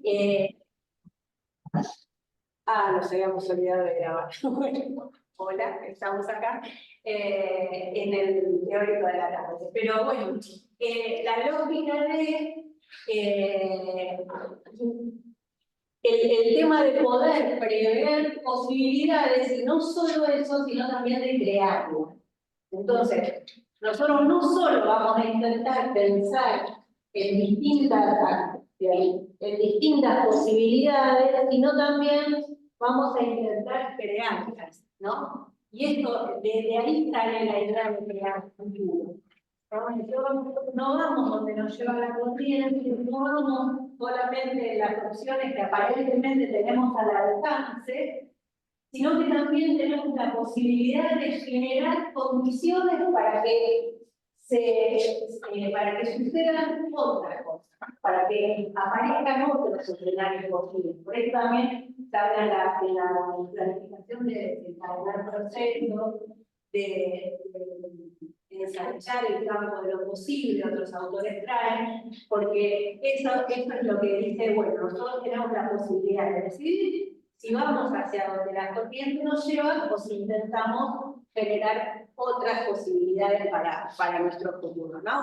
Eh, nos habíamos olvidado de grabar. Bueno, hola, estamos acá en el teórico de la tarde. Pero bueno, la lógica de el tema de poder prever posibilidades, y no solo eso, sino también de crearlas. Entonces, nosotros no solo vamos a intentar pensar en distintas posibilidades, sino también vamos a intentar crearlas, ¿no? Y esto, desde ahí sale la idea de crear futuro. No vamos donde nos lleva la corriente, no vamos solamente en las opciones que aparentemente tenemos al alcance, sino que también tenemos la posibilidad de generar condiciones para que sucedan otras cosas, para que aparezcan otros escenarios posibles. Por eso también se habla en la planificación de encadenar procesos, de ensanchar el campo de lo posible, otros autores traen, porque eso es lo que dice, bueno, nosotros tenemos la posibilidad de decidir si vamos hacia donde la corriente nos lleva o si intentamos generar otras posibilidades para nuestro futuro, ¿no?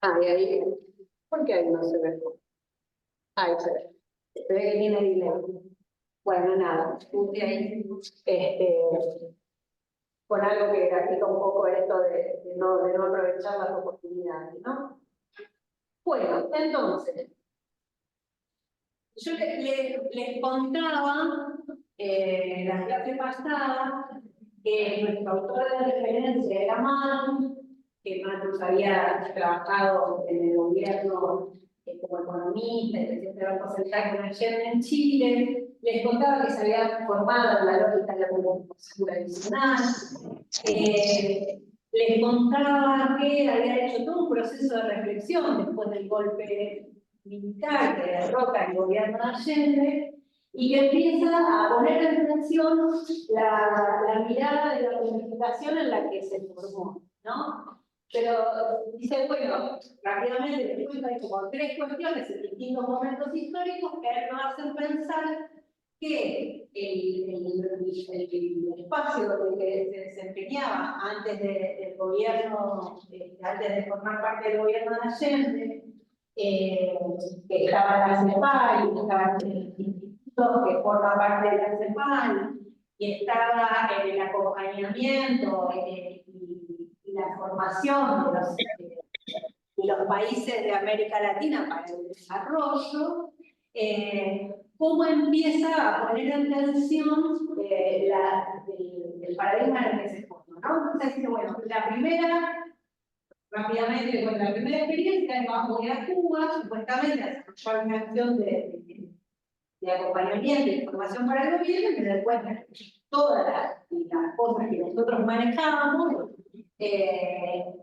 Ahí, ¿por qué ahí no se ve? Ahí se ve. Se ve que tiene dinero. Bueno, nada, puse ahí con algo que grafica un poco esto de no aprovechar las oportunidades, ¿no? Bueno, entonces, yo les contaba la clase pasada que nuestro autor de referencia era Malthus, que Malthus había trabajado en el gobierno como economista, el presidente del Banco Central con Allende en Chile. Les contaba que se había formado en la lógica de la comunicación tradicional. Les contaba que había hecho todo un proceso de reflexión después del golpe militar que derroca el gobierno de Allende y que empieza a poner en tensión la mirada de la planificación en la que se formó, ¿no? Pero dice, bueno, rápidamente les cuento, hay como tres cuestiones en distintos momentos históricos que nos hacen pensar que el espacio en que se desempeñaba antes del gobierno, antes de formar parte del gobierno de Allende, que estaba la CEPAL, estaba el instituto que forma parte de la CEPAL, y estaba el acompañamiento y la formación de los países de América Latina para el desarrollo, cómo empieza a poner en tensión el paradigma en el que se forma, ¿no? Entonces dice, bueno, la primera, rápidamente, bueno, la primera experiencia es vamos a ir a Cuba, supuestamente a desarrollar una acción de acompañamiento e información para el gobierno, y me doy cuenta que todas las cosas que nosotros manejábamos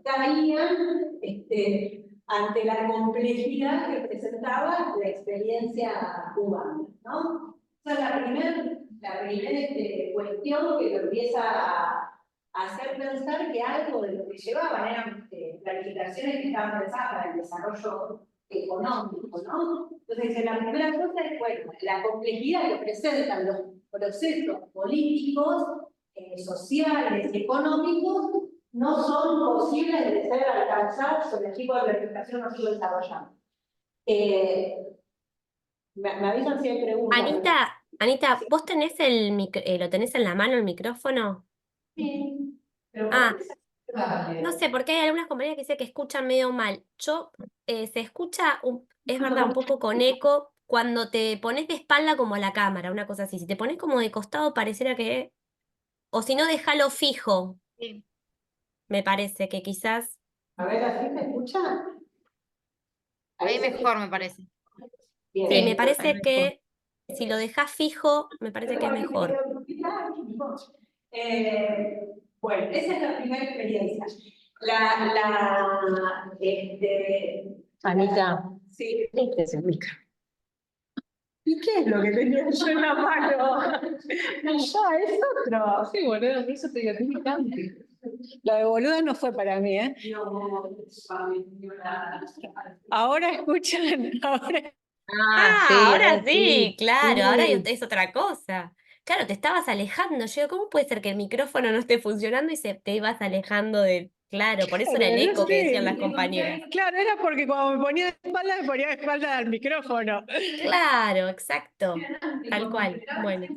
caían ante la complejidad que presentaba la experiencia cubana, ¿no? O sea, la primera cuestión que lo empieza a hacer pensar que algo de lo que llevaban eran planificaciones que estaban pensadas para el desarrollo económico, ¿no? Entonces, la primera cosa es, bueno, la complejidad que presentan los procesos políticos, sociales y económicos no son posibles de ser alcanzados con el tipo de planificación que nosotros desarrollamos. Me avisan si hay preguntas. Anita, sí. ¿Vos tenés lo tenés en la mano el micrófono? Sí. Pero no sé, porque hay algunas compañeras que dicen que escuchan medio mal. Se escucha, es verdad, un poco con eco cuando te pones de espalda como a la cámara, una cosa así. Si te pones como de costado, pareciera que... O si no, déjalo fijo. Sí. Me parece que quizás... A ver, ¿así se escucha? Ahí mejor, me parece. Bien. Sí, me parece que si lo dejas fijo, me parece que es mejor. Bueno, esa es la primera experiencia. Anita, sí. este es el micro. ¿Y qué es lo que tenía yo en la mano? Ya, es otro. Sí, boludo, por eso te digo, tiene cambio. Lo de boluda no fue para mí, ¿eh? Ahora escuchan, ahora... Ah, sí, Ahora sí, claro, ahora sí. es otra cosa. Claro, te estabas alejando. Yo, ¿cómo puede ser que el micrófono no esté funcionando y te ibas alejando de... Claro, por eso era el Claro, no eco que decían las sé. compañeras. Claro, era porque cuando me ponía de espalda al micrófono. Claro, exacto. Tal cual. Bueno.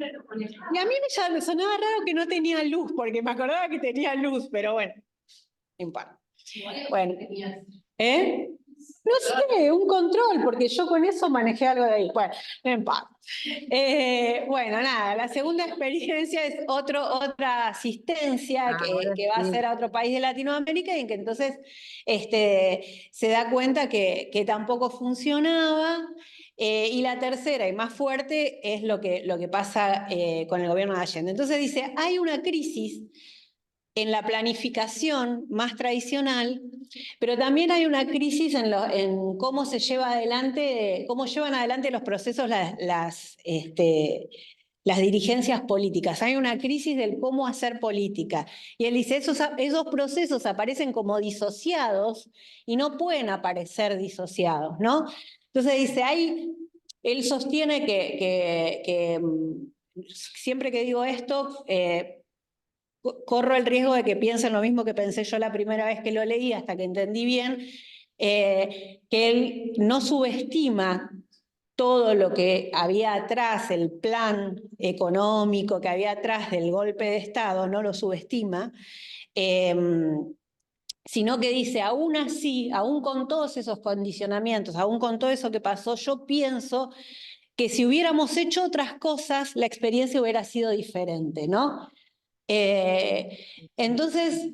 Y a mí me sonaba raro que no tenía luz, porque me acordaba que tenía luz, pero bueno, no importa. Bueno, ¿eh? No sé, un control, porque yo con eso manejé algo de ahí. Bueno, no importa. Bueno, nada, la segunda experiencia es otra asistencia que va a hacer a otro país de Latinoamérica y en que entonces se da cuenta que tampoco funcionaba. Y la tercera y más fuerte es lo que pasa con el gobierno de Allende. Entonces dice, hay una crisis en la planificación más tradicional, pero también hay una crisis en cómo se lleva adelante, cómo llevan adelante los procesos las dirigencias políticas. Hay una crisis del cómo hacer política. Y él dice, esos procesos aparecen como disociados y no pueden aparecer disociados, ¿no? Entonces dice, él sostiene que siempre que digo esto, corro el riesgo de que piensen lo mismo que pensé yo la primera vez que lo leí, hasta que entendí bien, que él no subestima todo lo que había atrás, el plan económico que había atrás del golpe de Estado, no lo subestima, sino que dice, aún así, aún con todos esos condicionamientos, aún con todo eso que pasó, yo pienso que si hubiéramos hecho otras cosas, la experiencia hubiera sido diferente, ¿no? Entonces,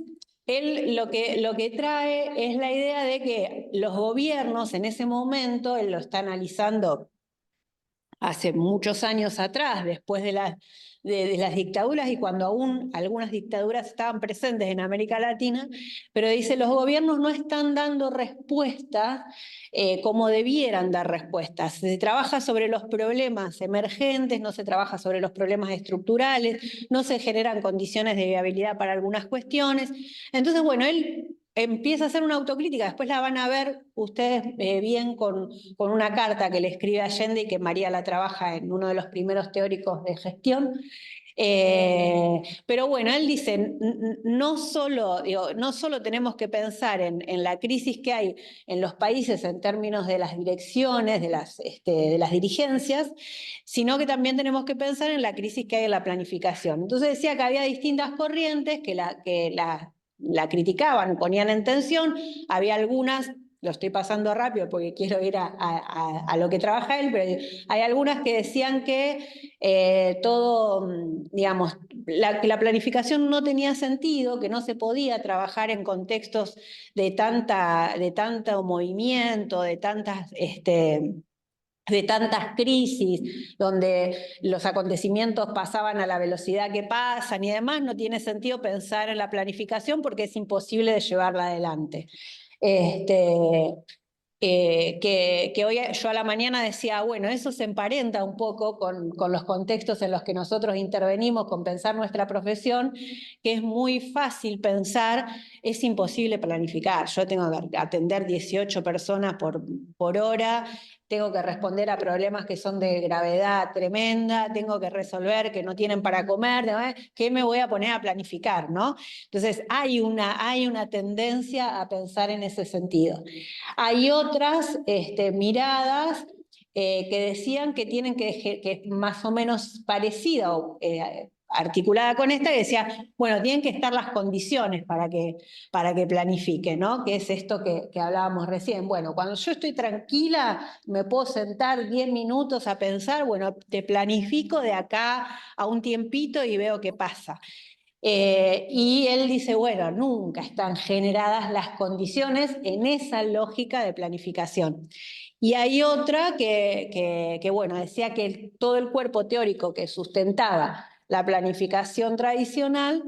él lo que trae es la idea de que los gobiernos en ese momento, él lo está analizando hace muchos años atrás, después de las dictaduras y cuando aún algunas dictaduras estaban presentes en América Latina, pero dice, los gobiernos no están dando respuestas como debieran dar respuestas. Se trabaja sobre los problemas emergentes, no se trabaja sobre los problemas estructurales, no se generan condiciones de viabilidad para algunas cuestiones. Entonces, bueno, él empieza a hacer una autocrítica, después la van a ver ustedes bien con una carta que le escribe Allende y que María la trabaja en uno de los primeros teóricos de gestión. Pero bueno, él dice, no solo tenemos que pensar en la crisis que hay en los países en términos de las direcciones, de las dirigencias, sino que también tenemos que pensar en la crisis que hay en la planificación. Entonces decía que había distintas corrientes que la criticaban, ponían en tensión, había algunas, lo estoy pasando rápido porque quiero ir a lo que trabaja él, pero hay algunas que decían que digamos, que la planificación no tenía sentido, que no se podía trabajar en contextos de tanto movimiento, de tantas crisis, donde los acontecimientos pasaban a la velocidad que pasan y demás, no tiene sentido pensar en la planificación porque es imposible de llevarla adelante. Que hoy yo a la mañana decía, bueno, eso se emparenta un poco con los contextos en los que nosotros intervenimos, con pensar nuestra profesión, que es muy fácil pensar, es imposible planificar. Yo tengo que atender 18 personas por hora, tengo que responder a problemas que son de gravedad tremenda, tengo que resolver que no tienen para comer, ¿qué me voy a poner a planificar, ¿no? Entonces hay una tendencia a pensar en ese sentido. Hay otras miradas que decían que tienen que es más o menos parecida o articulada con esta, que decía, bueno, tienen que estar las condiciones para que planifique, ¿no? Que es esto que hablábamos recién. Bueno, cuando yo estoy tranquila, me puedo sentar 10 minutos a pensar, bueno, te planifico de acá a un tiempito y veo qué pasa. Y él dice, bueno, nunca están generadas las condiciones en esa lógica de planificación. Y hay otra que bueno, decía que todo el cuerpo teórico que sustentaba la planificación tradicional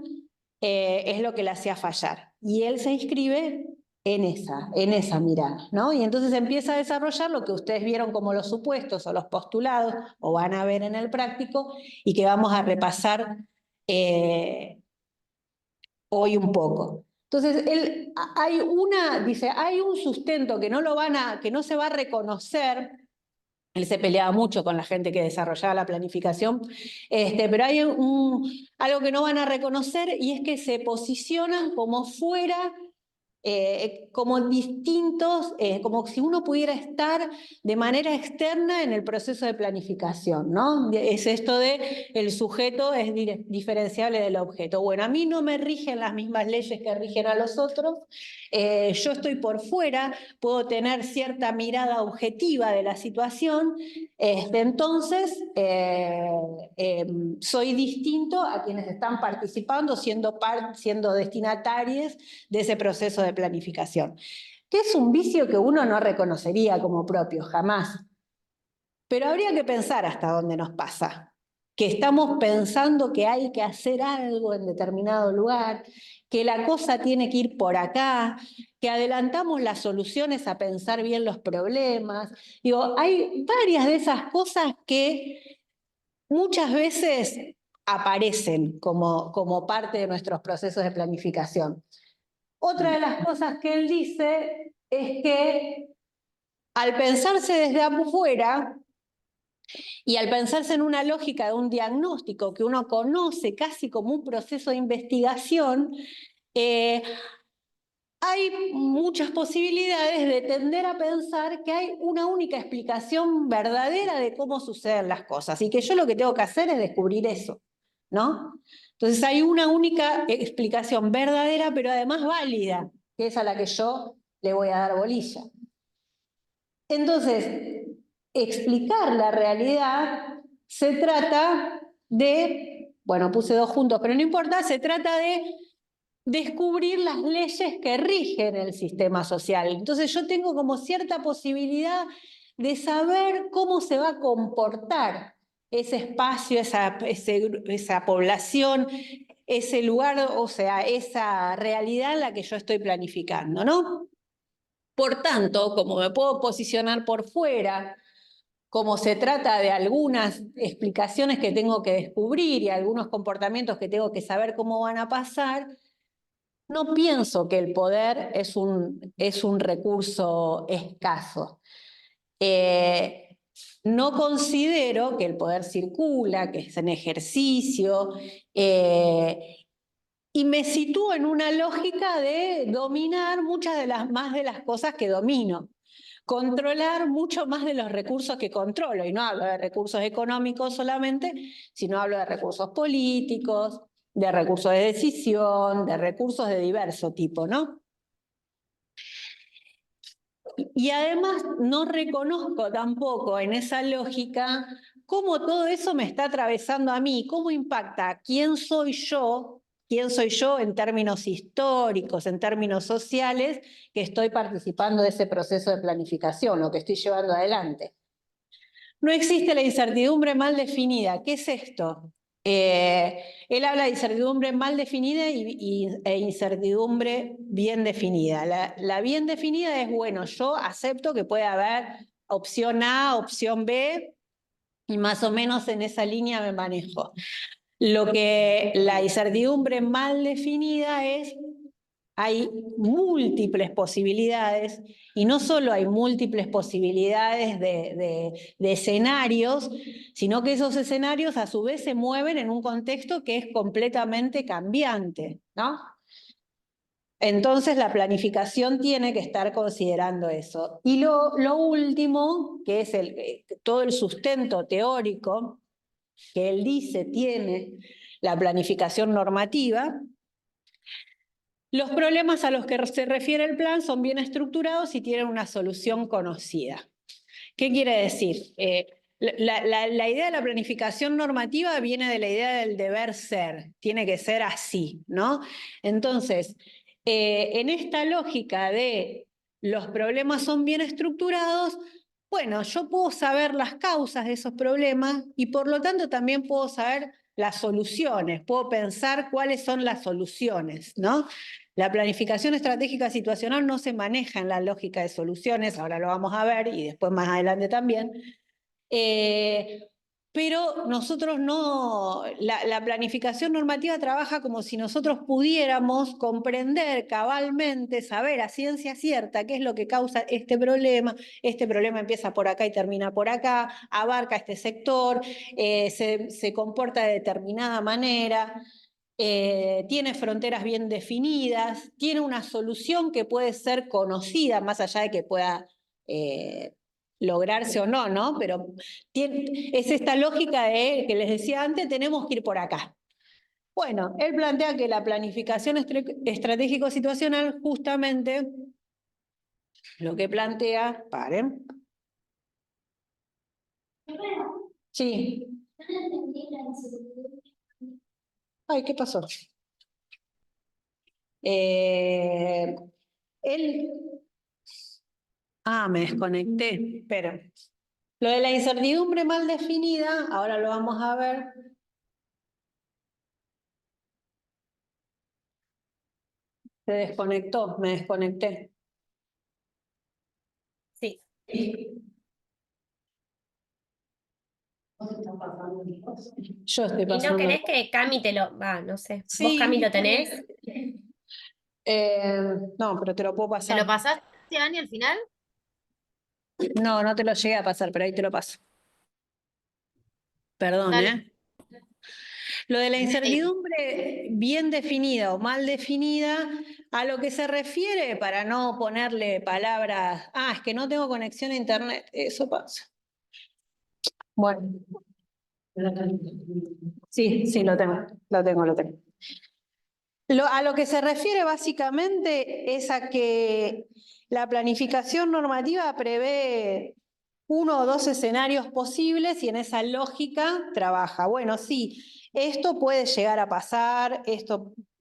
es lo que le hacía fallar. Y él se inscribe en esa mirada, ¿no? Y entonces empieza a desarrollar lo que ustedes vieron como los supuestos o los postulados, o van a ver en el práctico, y que vamos a repasar hoy un poco. Entonces, dice, hay un sustento que que no se va a reconocer. Él se peleaba mucho con la gente que desarrollaba la planificación, pero hay algo que no van a reconocer, y es que se posicionan como fuera, como distintos, como si uno pudiera estar de manera externa en el proceso de planificación, ¿no? Es esto de el sujeto es diferenciable del objeto. Bueno, a mí no me rigen las mismas leyes que rigen a los otros, yo estoy por fuera, puedo tener cierta mirada objetiva de la situación, entonces soy distinto a quienes están participando, siendo destinatarios de ese proceso de planificación, que es un vicio que uno no reconocería como propio, jamás. Pero habría que pensar hasta dónde nos pasa, que estamos pensando que hay que hacer algo en determinado lugar, que la cosa tiene que ir por acá, que adelantamos las soluciones a pensar bien los problemas. Digo, hay varias de esas cosas que muchas veces aparecen como parte de nuestros procesos de planificación. Otra de las cosas que él dice es que al pensarse desde afuera y al pensarse en una lógica de un diagnóstico que uno conoce casi como un proceso de investigación, hay muchas posibilidades de tender a pensar que hay una única explicación verdadera de cómo suceden las cosas, y que yo lo que tengo que hacer es descubrir eso, ¿no? Entonces hay una única explicación verdadera, pero además válida, que es a la que yo le voy a dar bolilla. Entonces, explicar la realidad se trata de, bueno, puse dos juntos, pero no importa, se trata de descubrir las leyes que rigen el sistema social. Entonces yo tengo como cierta posibilidad de saber cómo se va a comportar ese espacio, esa población, ese lugar, o sea, esa realidad en la que yo estoy planificando, ¿no? Por tanto, como me puedo posicionar por fuera, como se trata de algunas explicaciones que tengo que descubrir y algunos comportamientos que tengo que saber cómo van a pasar, no pienso que el poder es un recurso escaso. No considero que el poder circula, que es en ejercicio, y me sitúo en una lógica de dominar más de las cosas que domino, controlar mucho más de los recursos que controlo, y no hablo de recursos económicos solamente, sino hablo de recursos políticos, de recursos de decisión, de recursos de diverso tipo, ¿no? Y además no reconozco tampoco en esa lógica cómo todo eso me está atravesando a mí, cómo impacta quién soy yo en términos históricos, en términos sociales, que estoy participando de ese proceso de planificación, lo que estoy llevando adelante. No existe la incertidumbre mal definida. ¿Qué es esto? Él habla de incertidumbre mal definida e incertidumbre bien definida. La bien definida es, bueno, yo acepto que puede haber opción A, opción B, y más o menos en esa línea me manejo. La incertidumbre mal definida es, hay múltiples posibilidades, y no solo hay múltiples posibilidades de escenarios, sino que esos escenarios a su vez se mueven en un contexto que es completamente cambiante, ¿no? Entonces la planificación tiene que estar considerando eso. Y lo último, que es todo el sustento teórico que él dice tiene la planificación normativa. Los problemas a los que se refiere el plan son bien estructurados y tienen una solución conocida. ¿Qué quiere decir? La idea de la planificación normativa viene de la idea del deber ser, tiene que ser así, ¿no? Entonces, en esta lógica de los problemas son bien estructurados, bueno, yo puedo saber las causas de esos problemas y por lo tanto también puedo saber las soluciones, puedo pensar cuáles son las soluciones, ¿no? La planificación estratégica situacional no se maneja en la lógica de soluciones, ahora lo vamos a ver y después más adelante también. Pero nosotros no, la planificación normativa trabaja como si nosotros pudiéramos comprender cabalmente, saber a ciencia cierta qué es lo que causa este problema empieza por acá y termina por acá, abarca este sector, se comporta de determinada manera, tiene fronteras bien definidas, tiene una solución que puede ser conocida, más allá de que pueda lograrse o no, ¿no? Pero es esta lógica de, que les decía antes, tenemos que ir por acá. Bueno, él plantea que la planificación estratégico-situacional justamente lo que plantea, paren. Sí. Ay, ¿qué pasó? Me desconecté, espera. Lo de la incertidumbre mal definida, ahora lo vamos a ver. Se desconectó, me desconecté. Sí. Yo estoy ¿Y no pasando. querés que Cami te lo... no sé. Sí. ¿Vos, Cami, lo tenés? No, pero te lo puedo ¿Me pasar. lo pasaste, Ani, al final? No, no te lo llegué a pasar, pero ahí te lo paso. Perdón, Dale. Lo de la incertidumbre bien definida o mal definida, a lo que se refiere, para no ponerle palabras, es que no tengo conexión a internet, eso pasa. Bueno. Sí, lo tengo. A lo que se refiere básicamente es a que la planificación normativa prevé 1 o 2 escenarios posibles y en esa lógica trabaja. Bueno, sí, esto puede llegar a pasar,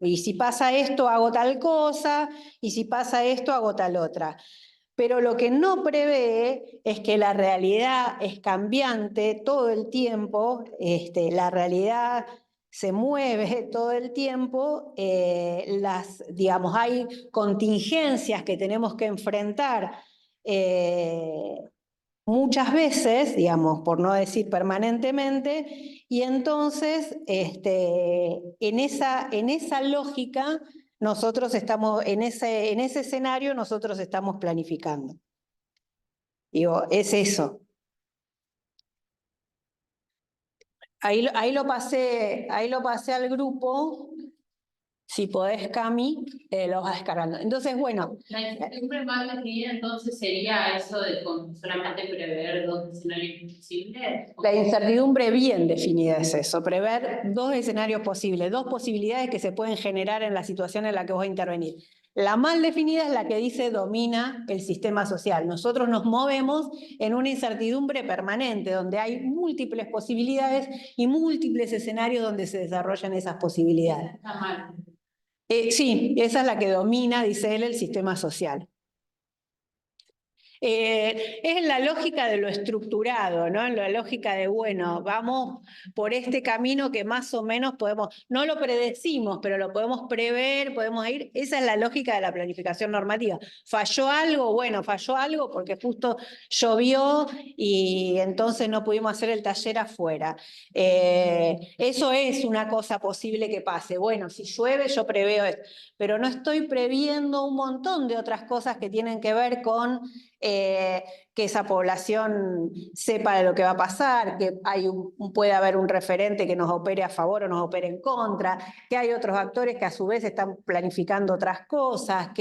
y si pasa esto hago tal cosa, y si pasa esto hago tal otra. Pero lo que no prevé es que la realidad es cambiante todo el tiempo, la realidad se mueve todo el tiempo, digamos, hay contingencias que tenemos que enfrentar muchas veces, digamos, por no decir permanentemente, y entonces en esa lógica nosotros estamos, en ese escenario nosotros estamos planificando. Digo, es eso. Ahí lo pasé al grupo. Si podés, Cami, lo vas descargando. Entonces, bueno. La incertidumbre mal definida entonces sería eso de solamente prever 2 escenarios posibles. La incertidumbre bien definida es eso, prever 2 escenarios posibles, 2 posibilidades que se pueden generar en la situación en la que vos intervenir. La mal definida es la que dice domina el sistema social. Nosotros nos movemos en una incertidumbre permanente, donde hay múltiples posibilidades y múltiples escenarios donde se desarrollan esas posibilidades. Está mal. Sí, esa es la que domina, dice él, el sistema social. Es la lógica de lo estructurado, ¿no? En la lógica de, bueno, vamos por este camino que más o menos podemos, no lo predecimos, pero lo podemos prever, podemos ir. Esa es la lógica de la planificación normativa. ¿Falló algo? Bueno, falló algo porque justo llovió y entonces no pudimos hacer el taller afuera. Eso es una cosa posible que pase. Bueno, si llueve yo preveo esto, pero no estoy previendo un montón de otras cosas que tienen que ver con que esa población sepa de lo que va a pasar, que puede haber un referente que nos opere a favor o nos opere en contra, que hay otros actores que a su vez están planificando otras cosas,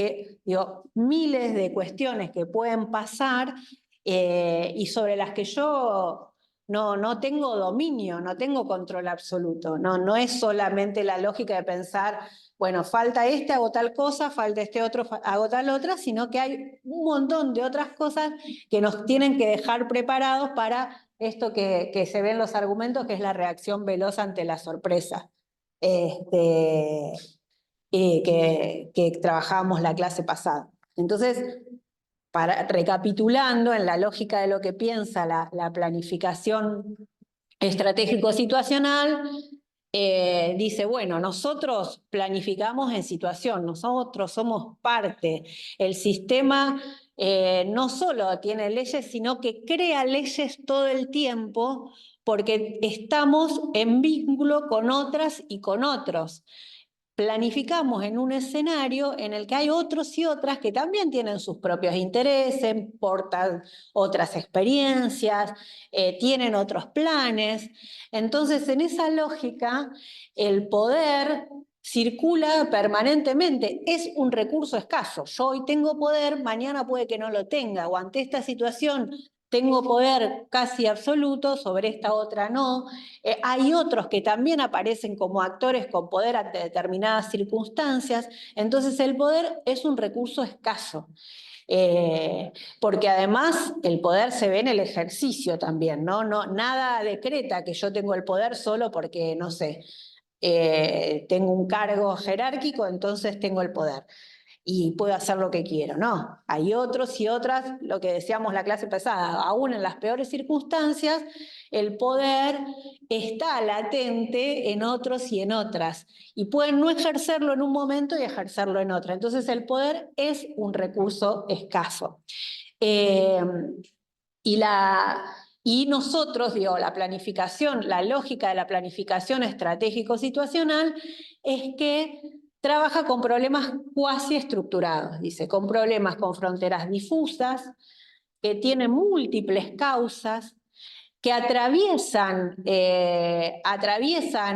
miles de cuestiones que pueden pasar y sobre las que yo no tengo dominio, no tengo control absoluto. No es solamente la lógica de pensar, bueno, falta hago tal cosa, falta este otro, hago tal otra, sino que hay un montón de otras cosas que nos tienen que dejar preparados para esto que se ve en los argumentos, que es la reacción veloz ante la sorpresa. Que trabajábamos la clase pasada. Entonces, recapitulando en la lógica de lo que piensa la planificación estratégico-situacional, dice, bueno, nosotros planificamos en situación, nosotros somos parte. El sistema no solo tiene leyes, sino que crea leyes todo el tiempo porque estamos en vínculo con otras y con otros. Planificamos en un escenario en el que hay otros y otras que también tienen sus propios intereses, portan otras experiencias, tienen otros planes. Entonces, en esa lógica, el poder circula permanentemente. Es un recurso escaso. Yo hoy tengo poder, mañana puede que no lo tenga, o ante esta situación tengo poder casi absoluto, sobre esta otra no. Hay otros que también aparecen como actores con poder ante determinadas circunstancias. Entonces el poder es un recurso escaso. Porque además el poder se ve en el ejercicio también, ¿no? Nada decreta que yo tengo el poder solo porque, no sé, tengo un cargo jerárquico, entonces tengo el poder y puedo hacer lo que quiero. No, hay otros y otras, lo que decíamos la clase pasada, aún en las peores circunstancias, el poder está latente en otros y en otras, y pueden no ejercerlo en un momento y ejercerlo en otra. Entonces el poder es un recurso escaso. Y nosotros, digo, la planificación, la lógica de la planificación estratégico-situacional es que trabaja con problemas cuasi estructurados, dice, con problemas con fronteras difusas, que tienen múltiples causas, que atraviesan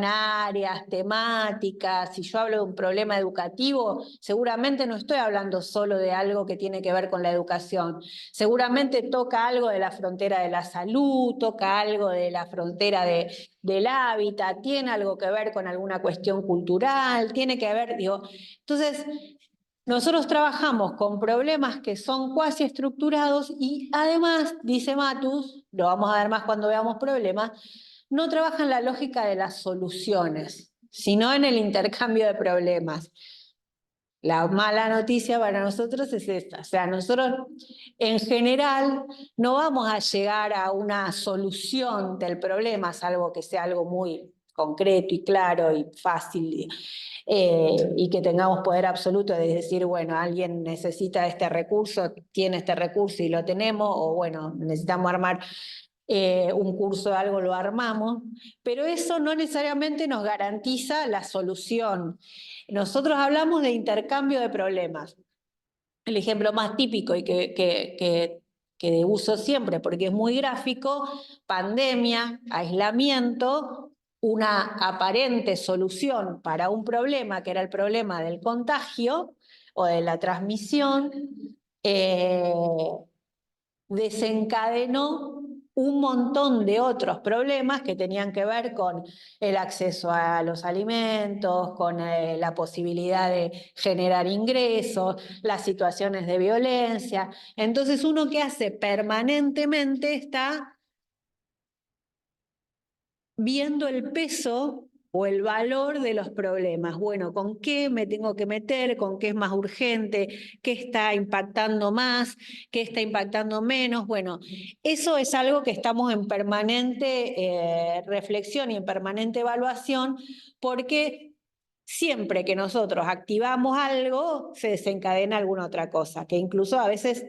áreas, temáticas. Si yo hablo de un problema educativo, seguramente no estoy hablando solo de algo que tiene que ver con la educación. Seguramente toca algo de la frontera de la salud, toca algo de la frontera del hábitat, tiene algo que ver con alguna cuestión cultural, tiene que ver, digo, entonces nosotros trabajamos con problemas que son cuasi estructurados y además, dice Matus, lo vamos a ver más cuando veamos problemas, no trabaja en la lógica de las soluciones, sino en el intercambio de problemas. La mala noticia para nosotros es esta, o sea, nosotros en general no vamos a llegar a una solución del problema, salvo que sea algo muy concreto y claro y fácil, y que tengamos poder absoluto de decir, bueno, alguien necesita este recurso, tiene este recurso y lo tenemos, o bueno, necesitamos armar un curso de algo, lo armamos, pero eso no necesariamente nos garantiza la solución. Nosotros hablamos de intercambio de problemas. El ejemplo más típico y que uso siempre porque es muy gráfico, pandemia, aislamiento, una aparente solución para un problema que era el problema del contagio o de la transmisión, desencadenó un montón de otros problemas que tenían que ver con el acceso a los alimentos, con la posibilidad de generar ingresos, las situaciones de violencia. Entonces uno que hace permanentemente está viendo el peso o el valor de los problemas. Bueno, ¿con qué me tengo que meter? ¿Con qué es más urgente? ¿Qué está impactando más? ¿Qué está impactando menos? Bueno, eso es algo que estamos en permanente reflexión y en permanente evaluación, porque siempre que nosotros activamos algo, se desencadena alguna otra cosa, que incluso a veces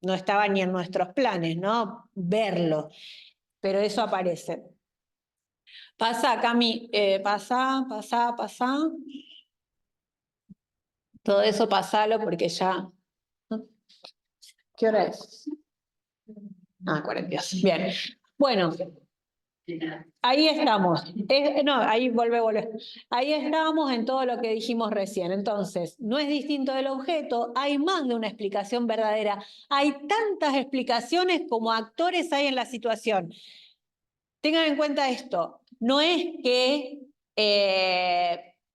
no estaba ni en nuestros planes, ¿no? Verlo, pero eso aparece. Pasa, Cami, pasa. Todo eso pasalo porque ya... ¿Qué hora es? 42. Bien. Bueno, ahí estamos. No, ahí vuelve. Ahí estamos en todo lo que dijimos recién. Entonces, no es distinto del objeto, hay más de una explicación verdadera. Hay tantas explicaciones como actores hay en la situación. Tengan en cuenta esto, no es que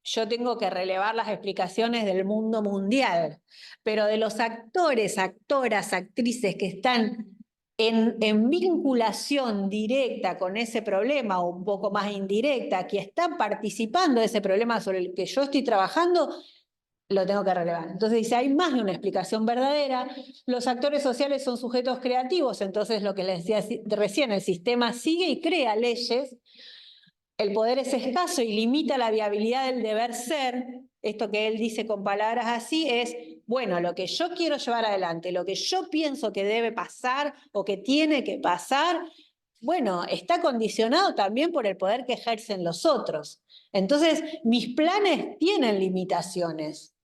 yo tengo que relevar las explicaciones del mundo mundial, pero de los actores, actoras, actrices que están en vinculación directa con ese problema o un poco más indirecta, que están participando de ese problema sobre el que yo estoy trabajando, lo tengo que relevar. Entonces dice, hay más de una explicación verdadera. Los actores sociales son sujetos creativos, entonces lo que les decía recién, el sistema sigue y crea leyes el poder es escaso y limita la viabilidad del deber ser, esto que él dice con palabras así es, bueno, lo que yo quiero llevar adelante, lo que yo pienso que debe pasar o que tiene que pasar, bueno, está condicionado también por el poder que ejercen los otros. Entonces, mis planes tienen limitaciones.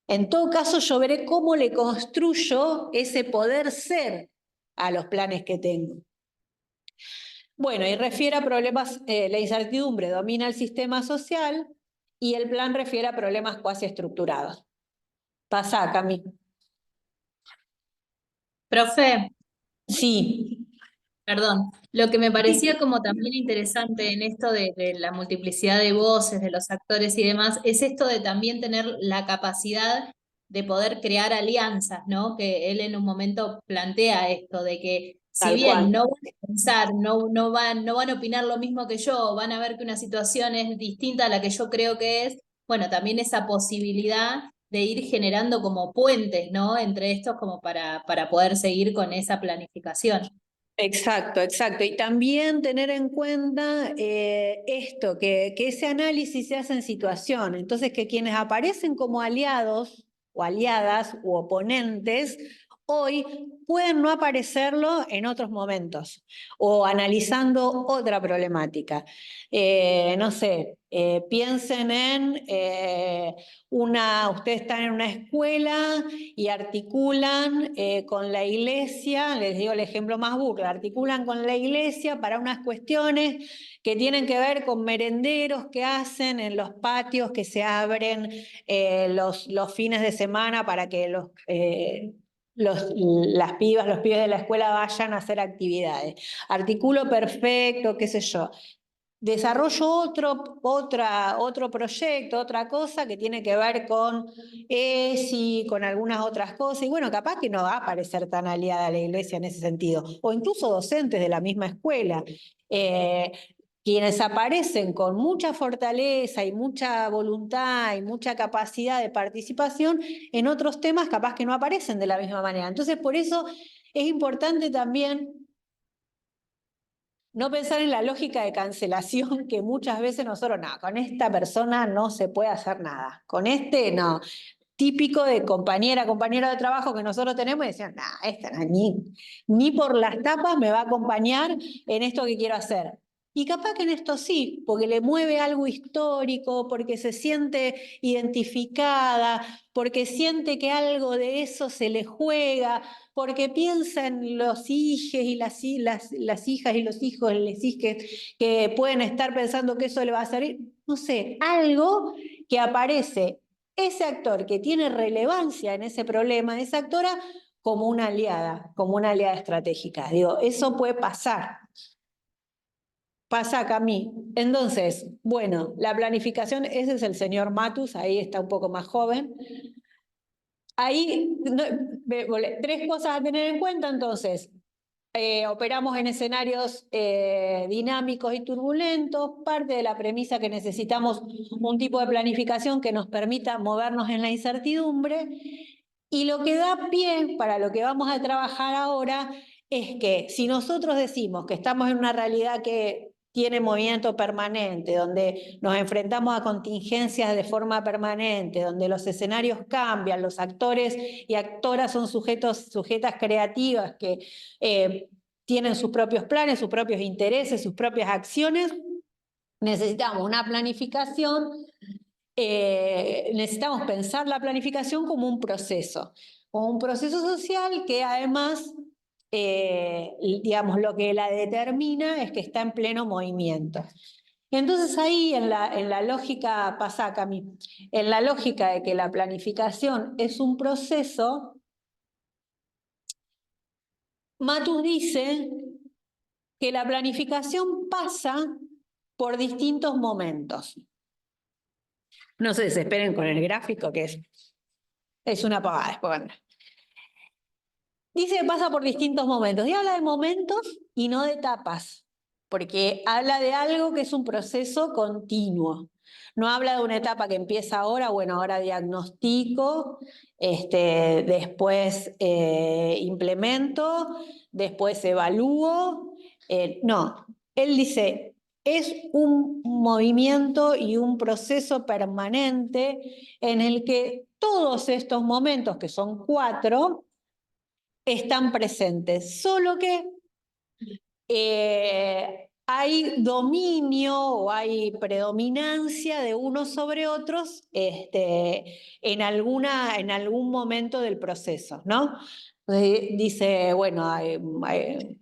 En todo caso, yo veré cómo le construyo ese poder ser a los planes que tengo. Bueno, y refiere a problemas, la incertidumbre domina el sistema social y el plan refiere a problemas cuasi estructurados. Pasa, Cami. Profe, Sí. perdón, lo que me parecía como también interesante en esto de la multiplicidad de voces, de los actores y demás, es esto de también tener la capacidad de poder crear alianzas, ¿no? Que él en un momento plantea esto, de que si Tal bien cual. no van a pensar, no van a opinar lo mismo que yo, van a ver que una situación es distinta a la que yo creo que es, bueno, también esa posibilidad de ir generando como puentes, ¿no? Entre estos como para poder seguir con esa planificación. Exacto, exacto. Y también tener en cuenta esto, que ese análisis se hace en situación. Entonces, que quienes aparecen como aliados o aliadas u oponentes, hoy pueden no aparecerlo en otros momentos o analizando otra problemática. No sé, piensen en ustedes están en una escuela y articulan con la iglesia, les digo el ejemplo más burdo, articulan con la iglesia para unas cuestiones que tienen que ver con merenderos que hacen en los patios que se abren los fines de semana para que las pibas, los pibes de la escuela vayan a hacer actividades. Articulo perfecto, qué sé yo. Desarrollo otro proyecto, otra cosa que tiene que ver con ESI, con algunas otras cosas, y bueno, capaz que no va a parecer tan aliada a la iglesia en ese sentido, o incluso docentes de la misma escuela, quienes aparecen con mucha fortaleza y mucha voluntad y mucha capacidad de participación en otros temas capaz que no aparecen de la misma manera. Entonces, por eso es importante también no pensar en la lógica de cancelación que muchas veces nosotros, no, con esta persona no se puede hacer nada, con este no. Típico de compañero de trabajo que nosotros tenemos y decían, no, esta no, ni por las tapas me va a acompañar en esto que quiero hacer. Y capaz que en esto sí, porque le mueve algo histórico, porque se siente identificada, porque siente que algo de eso se le juega, porque piensa en los hijos y las hijas y los hijos, les hijes, que pueden estar pensando que eso le va a servir. No sé, algo que aparece ese actor que tiene relevancia en ese problema, esa actora, como una aliada estratégica. Digo, eso puede pasar. Pasa acá a mí. Entonces, bueno, la planificación, ese es el señor Matus, ahí está un poco más joven. Ahí, tres cosas a tener en cuenta, entonces. Operamos en escenarios dinámicos y turbulentos, parte de la premisa que necesitamos un tipo de planificación que nos permita movernos en la incertidumbre, y lo que da pie para lo que vamos a trabajar ahora es que si nosotros decimos que estamos en una realidad que tiene movimiento permanente, donde nos enfrentamos a contingencias de forma permanente, donde los escenarios cambian, los actores y actoras son sujetas creativas que tienen sus propios planes, sus propios intereses, sus propias acciones, necesitamos una planificación, necesitamos pensar la planificación como un proceso social que además, digamos, lo que la determina es que está en pleno movimiento. Entonces ahí en la lógica, pasa Cami, en la lógica de que la planificación es un proceso, Matus dice que la planificación pasa por distintos momentos. No se desesperen con el gráfico, que es una pavada después. Dice que pasa por distintos momentos, y habla de momentos y no de etapas, porque habla de algo que es un proceso continuo. No habla de una etapa que empieza ahora, bueno, ahora diagnostico, después implemento, después evalúo. No, él dice, es un movimiento y un proceso permanente en el que todos estos momentos, que son 4, están presentes, solo que hay dominio o hay predominancia de unos sobre otros en algún momento del proceso, ¿no? Entonces, dice, bueno,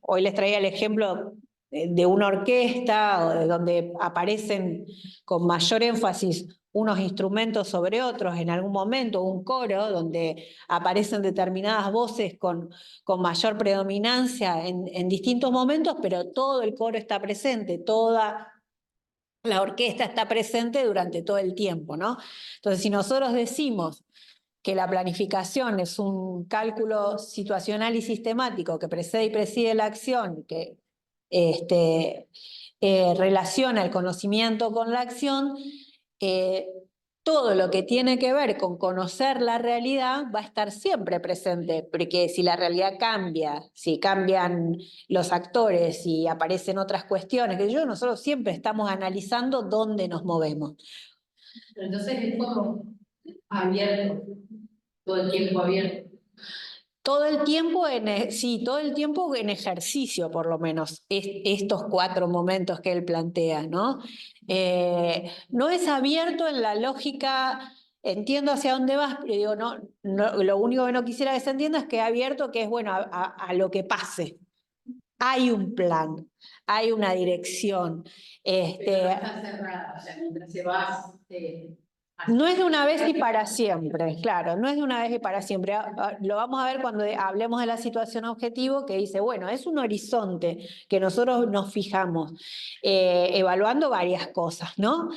hoy les traía el ejemplo de una orquesta o de donde aparecen con mayor énfasis unos instrumentos sobre otros en algún momento, un coro donde aparecen determinadas voces con mayor predominancia en distintos momentos, pero todo el coro está presente, toda la orquesta está presente durante todo el tiempo, ¿no? Entonces, si nosotros decimos que la planificación es un cálculo situacional y sistemático que precede y preside la acción, que relaciona el conocimiento con la acción, todo lo que tiene que ver con conocer la realidad va a estar siempre presente, porque si la realidad cambia, si cambian los actores, si aparecen otras cuestiones, nosotros siempre estamos analizando dónde nos movemos. Pero entonces es como abierto, todo el tiempo abierto. Todo el tiempo todo el tiempo en ejercicio, por lo menos, estos 4 momentos que él plantea, ¿no? No es abierto en la lógica, entiendo hacia dónde vas, pero digo, no, lo único que no quisiera que se entienda es que abierto, que es bueno a lo que pase. Hay un plan, hay una dirección. Pero no está cerrada, o sea, mientras se va... No es de una vez y para siempre, claro, no es de una vez y para siempre. Lo vamos a ver cuando hablemos de la situación objetivo, que dice, bueno, es un horizonte que nosotros nos fijamos, evaluando varias cosas, ¿no?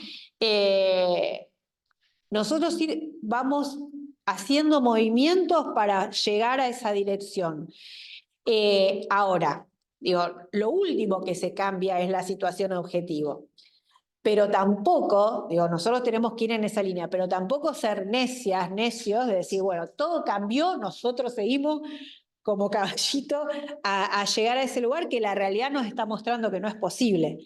Nosotros vamos haciendo movimientos para llegar a esa dirección. Ahora, digo, lo último que se cambia es la situación objetivo. Pero tampoco, digo, nosotros tenemos que ir en esa línea, pero tampoco ser necios, de decir, bueno, todo cambió, nosotros seguimos como caballito a llegar a ese lugar que la realidad nos está mostrando que no es posible.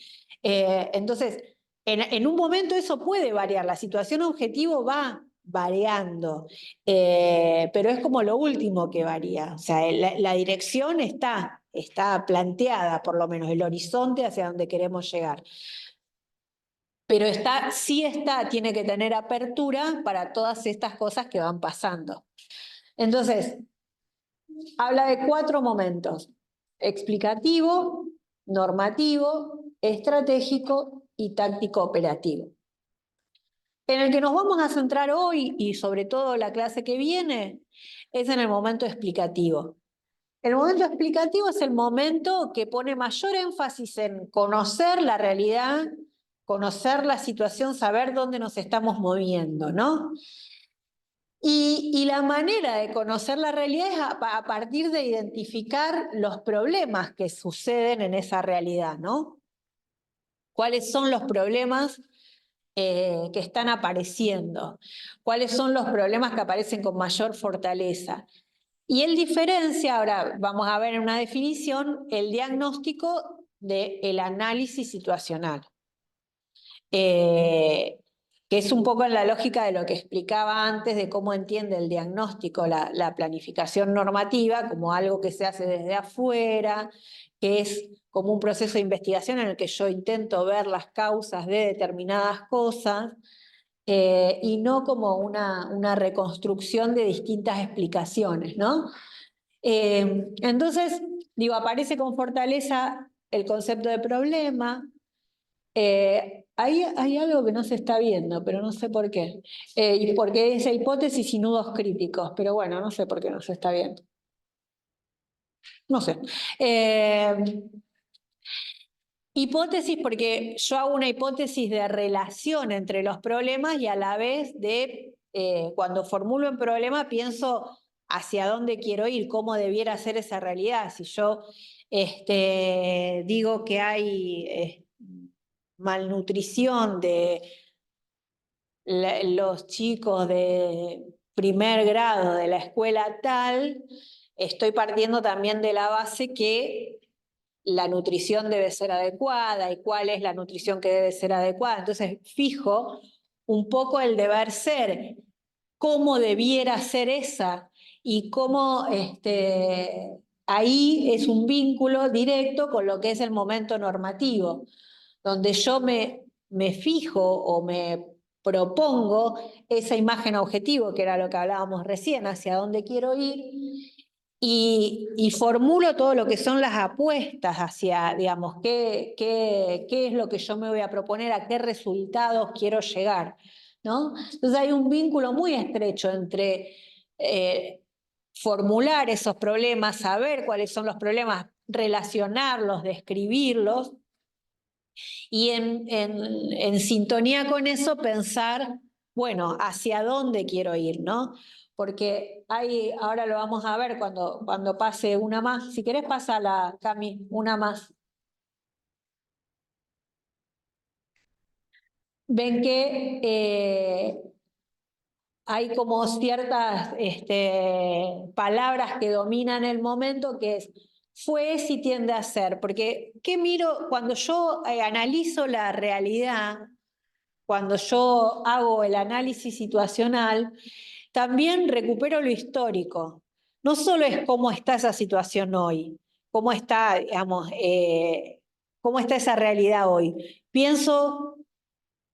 Entonces, en un momento eso puede variar, la situación objetivo va variando, pero es como lo último que varía, o sea, la dirección está planteada, por lo menos, el horizonte hacia donde queremos llegar. Pero tiene que tener apertura para todas estas cosas que van pasando. Entonces, habla de 4 momentos: explicativo, normativo, estratégico y táctico operativo. En el que nos vamos a centrar hoy, y sobre todo la clase que viene, es en el momento explicativo. El momento explicativo es el momento que pone mayor énfasis en conocer la realidad, conocer la situación, saber dónde nos estamos moviendo, ¿no? Y la manera de conocer la realidad es a partir de identificar los problemas que suceden en esa realidad, ¿no? ¿Cuáles son los problemas que están apareciendo? ¿Cuáles son los problemas que aparecen con mayor fortaleza? Y él diferencia, ahora vamos a ver en una definición, el diagnóstico del análisis situacional. Que es un poco en la lógica de lo que explicaba antes de cómo entiende el diagnóstico la planificación normativa como algo que se hace desde afuera, que es como un proceso de investigación en el que yo intento ver las causas de determinadas cosas, y no como una reconstrucción de distintas explicaciones, ¿no? Entonces, digo, aparece con fortaleza el concepto de problema. Hay algo que no se está viendo, pero no sé por qué. Porque es hipótesis y nudos críticos, pero bueno, no sé por qué no se está viendo. No sé. Hipótesis porque yo hago una hipótesis de relación entre los problemas y a la vez cuando formulo un problema pienso hacia dónde quiero ir, cómo debiera ser esa realidad. Si yo digo que hay malnutrición de los chicos de primer grado de la escuela tal, estoy partiendo también de la base que la nutrición debe ser adecuada y cuál es la nutrición que debe ser adecuada. Entonces fijo un poco el deber ser, cómo debiera ser esa y cómo ahí es un vínculo directo con lo que es el momento normativo, donde yo me fijo o me propongo esa imagen objetivo, que era lo que hablábamos recién, hacia dónde quiero ir, y formulo todo lo que son las apuestas hacia, digamos, qué es lo que yo me voy a proponer, a qué resultados quiero llegar, ¿no? Entonces hay un vínculo muy estrecho entre formular esos problemas, saber cuáles son los problemas, relacionarlos, describirlos, y en sintonía con eso pensar, bueno, hacia dónde quiero ir, ¿no? Porque ahora lo vamos a ver cuando pase una más. Si querés, pásala, Cami, una más. Ven que hay como ciertas palabras que dominan el momento, que es fue, es y tiende a ser. Porque, ¿qué miro? Cuando yo analizo la realidad, cuando yo hago el análisis situacional, también recupero lo histórico. No solo es cómo está esa situación hoy, cómo está, digamos, cómo está esa realidad hoy. Pienso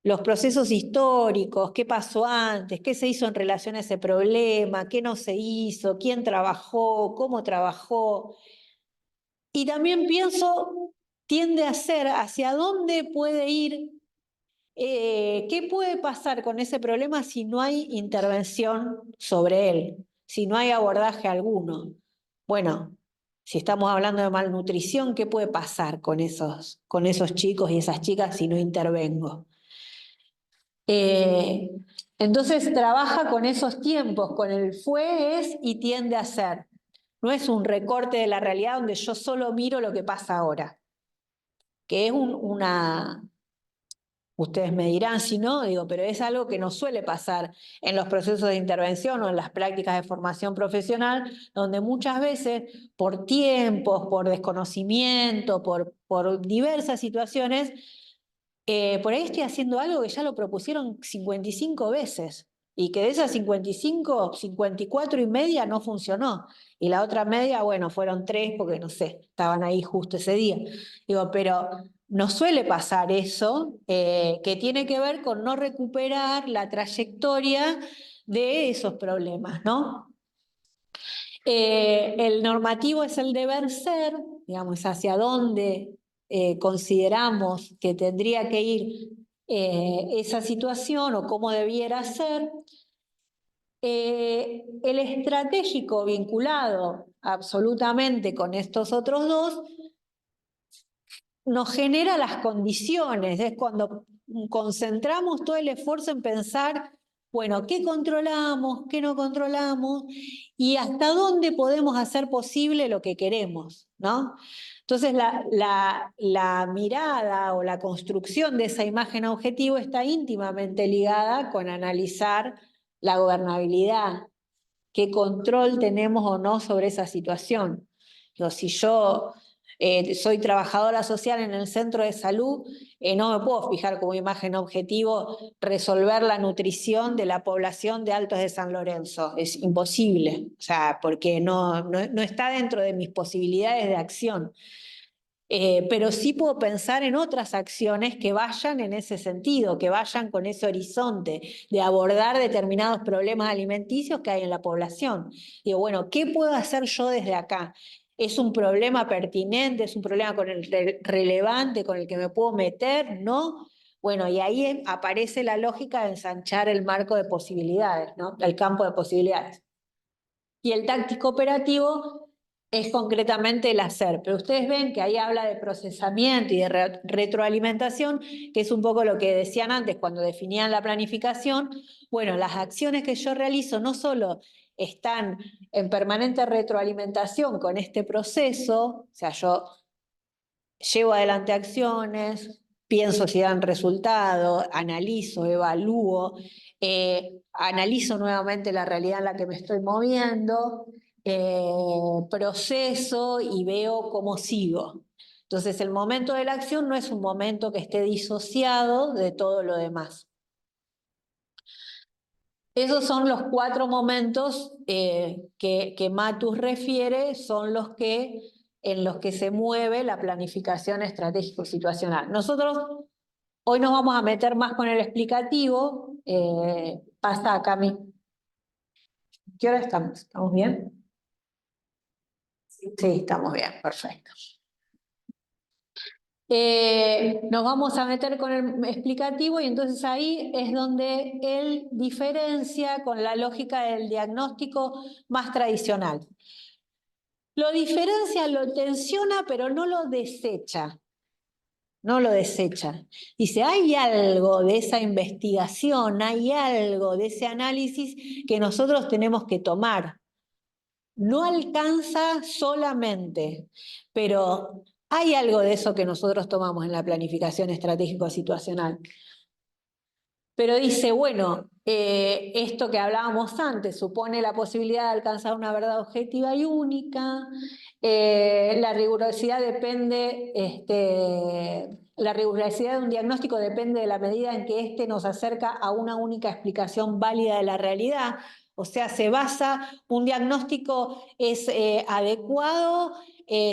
los procesos históricos, qué pasó antes, qué se hizo en relación a ese problema, qué no se hizo, quién trabajó, cómo trabajó. Y también pienso, tiende a ser hacia dónde puede ir. ¿Qué puede pasar con ese problema si no hay intervención sobre él? Si no hay abordaje alguno. Bueno, si estamos hablando de malnutrición, ¿qué puede pasar con esos chicos y esas chicas si no intervengo? Entonces trabaja con esos tiempos, con el fue, es y tiende a ser. No es un recorte de la realidad donde yo solo miro lo que pasa ahora, que es una... Ustedes me dirán si no, digo, pero es algo que no suele pasar en los procesos de intervención o en las prácticas de formación profesional, donde muchas veces por tiempos, por desconocimiento, por diversas situaciones, por ahí estoy haciendo algo que ya lo propusieron 55 veces y que de esas 55, 54 y media no funcionó. Y la otra media, bueno, fueron 3 porque no sé, estaban ahí justo ese día. Digo, pero no suele pasar eso, que tiene que ver con no recuperar la trayectoria de esos problemas, ¿no? El normativo es el deber ser, digamos, hacia dónde consideramos que tendría que ir esa situación o cómo debiera ser. El estratégico vinculado absolutamente con estos otros dos nos genera las condiciones, es cuando concentramos todo el esfuerzo en pensar, bueno, ¿qué controlamos, qué no controlamos y hasta dónde podemos hacer posible lo que queremos, ¿no? Entonces la mirada o la construcción de esa imagen objetivo está íntimamente ligada con analizar la gobernabilidad, qué control tenemos o no sobre esa situación. Digo, si yo soy trabajadora social en el centro de salud, no me puedo fijar como imagen objetivo resolver la nutrición de la población de Altos de San Lorenzo. Es imposible, o sea, porque no está dentro de mis posibilidades de acción. Pero sí puedo pensar en otras acciones que vayan en ese sentido, que vayan con ese horizonte de abordar determinados problemas alimenticios que hay en la población. Digo, bueno, ¿qué puedo hacer yo desde acá? ¿Es un problema pertinente? ¿Es un problema con el relevante con el que me puedo meter? ¿No? Bueno, y ahí aparece la lógica de ensanchar el marco de posibilidades, ¿no? El campo de posibilidades. Y el táctico operativo es concretamente el hacer, pero ustedes ven que ahí habla de procesamiento y de retroalimentación, que es un poco lo que decían antes cuando definían la planificación. Bueno, las acciones que yo realizo no solo están en permanente retroalimentación con este proceso, o sea, yo llevo adelante acciones, pienso si dan resultado, analizo, evalúo, analizo nuevamente la realidad en la que me estoy moviendo, proceso y veo cómo sigo. Entonces el momento de la acción no es un momento que esté disociado de todo lo demás. Esos son los 4 momentos que Matus refiere, son los que, en los que se mueve la planificación estratégico-situacional. Nosotros hoy nos vamos a meter más con el explicativo. Pasa, Cami. ¿Qué hora estamos? ¿Estamos bien? Sí, estamos bien, perfecto. Nos vamos a meter con el explicativo y entonces ahí es donde él diferencia con la lógica del diagnóstico más tradicional. Lo diferencia, lo tensiona, pero no lo desecha. No lo desecha. Dice, hay algo de esa investigación, hay algo de ese análisis que nosotros tenemos que tomar. No alcanza solamente, pero hay algo de eso que nosotros tomamos en la planificación estratégico-situacional. Pero dice, bueno, esto que hablábamos antes supone la posibilidad de alcanzar una verdad objetiva y única. La rigurosidad depende, la rigurosidad de un diagnóstico depende de la medida en que éste nos acerca a una única explicación válida de la realidad. O sea, se basa, un diagnóstico es adecuado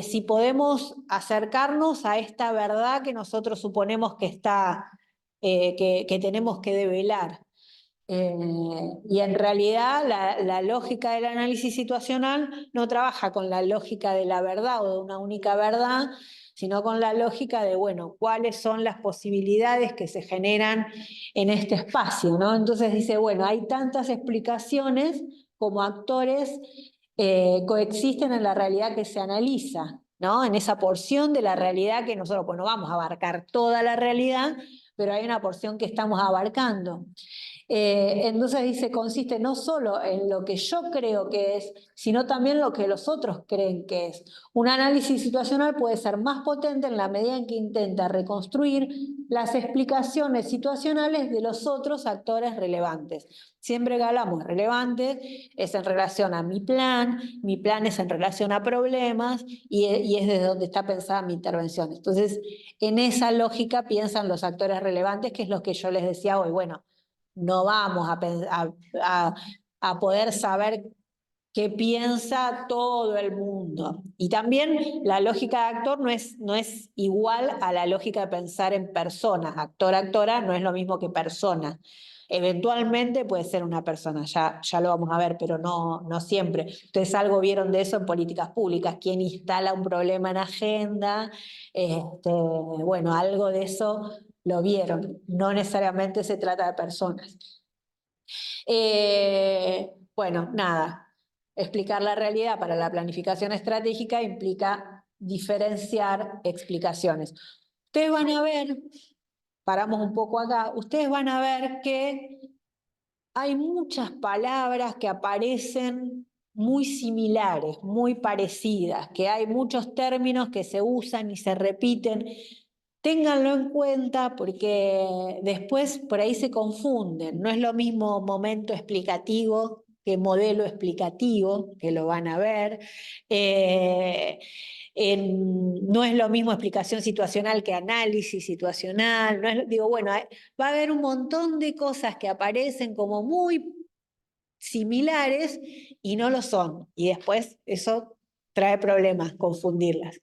si podemos acercarnos a esta verdad que nosotros suponemos que está, que tenemos que develar. Y en realidad la lógica del análisis situacional no trabaja con la lógica de la verdad o de una única verdad, sino con la lógica de, bueno, cuáles son las posibilidades que se generan en este espacio, ¿no? Entonces dice, bueno, hay tantas explicaciones como actores coexisten en la realidad que se analiza, ¿no? En esa porción de la realidad que nosotros, pues no vamos a abarcar toda la realidad, pero hay una porción que estamos abarcando. Entonces dice, consiste no solo en lo que yo creo que es, sino también lo que los otros creen que es. Un análisis situacional puede ser más potente en la medida en que intenta reconstruir las explicaciones situacionales de los otros actores relevantes. Siempre que hablamos de relevantes, es en relación a mi plan es en relación a problemas y es desde donde está pensada mi intervención. Entonces, en esa lógica piensan los actores relevantes, que es lo que yo les decía hoy. Bueno, no vamos a poder saber qué piensa todo el mundo. Y también la lógica de actor no es igual a la lógica de pensar en personas. Actor, actora no es lo mismo que persona. Eventualmente puede ser una persona, ya lo vamos a ver, pero no siempre. Ustedes algo vieron de eso en políticas públicas, quién instala un problema en agenda, bueno, algo de eso lo vieron, no necesariamente se trata de personas. Bueno, nada, explicar la realidad para la planificación estratégica implica diferenciar explicaciones. Ustedes van a ver, paramos un poco acá, ustedes van a ver que hay muchas palabras que aparecen muy similares, muy parecidas, que hay muchos términos que se usan y se repiten. Ténganlo en cuenta porque después por ahí se confunden. No es lo mismo momento explicativo que modelo explicativo, que lo van a ver. No es lo mismo explicación situacional que análisis situacional. No es, digo, bueno, va a haber un montón de cosas que aparecen como muy similares y no lo son. Y después eso trae problemas, confundirlas.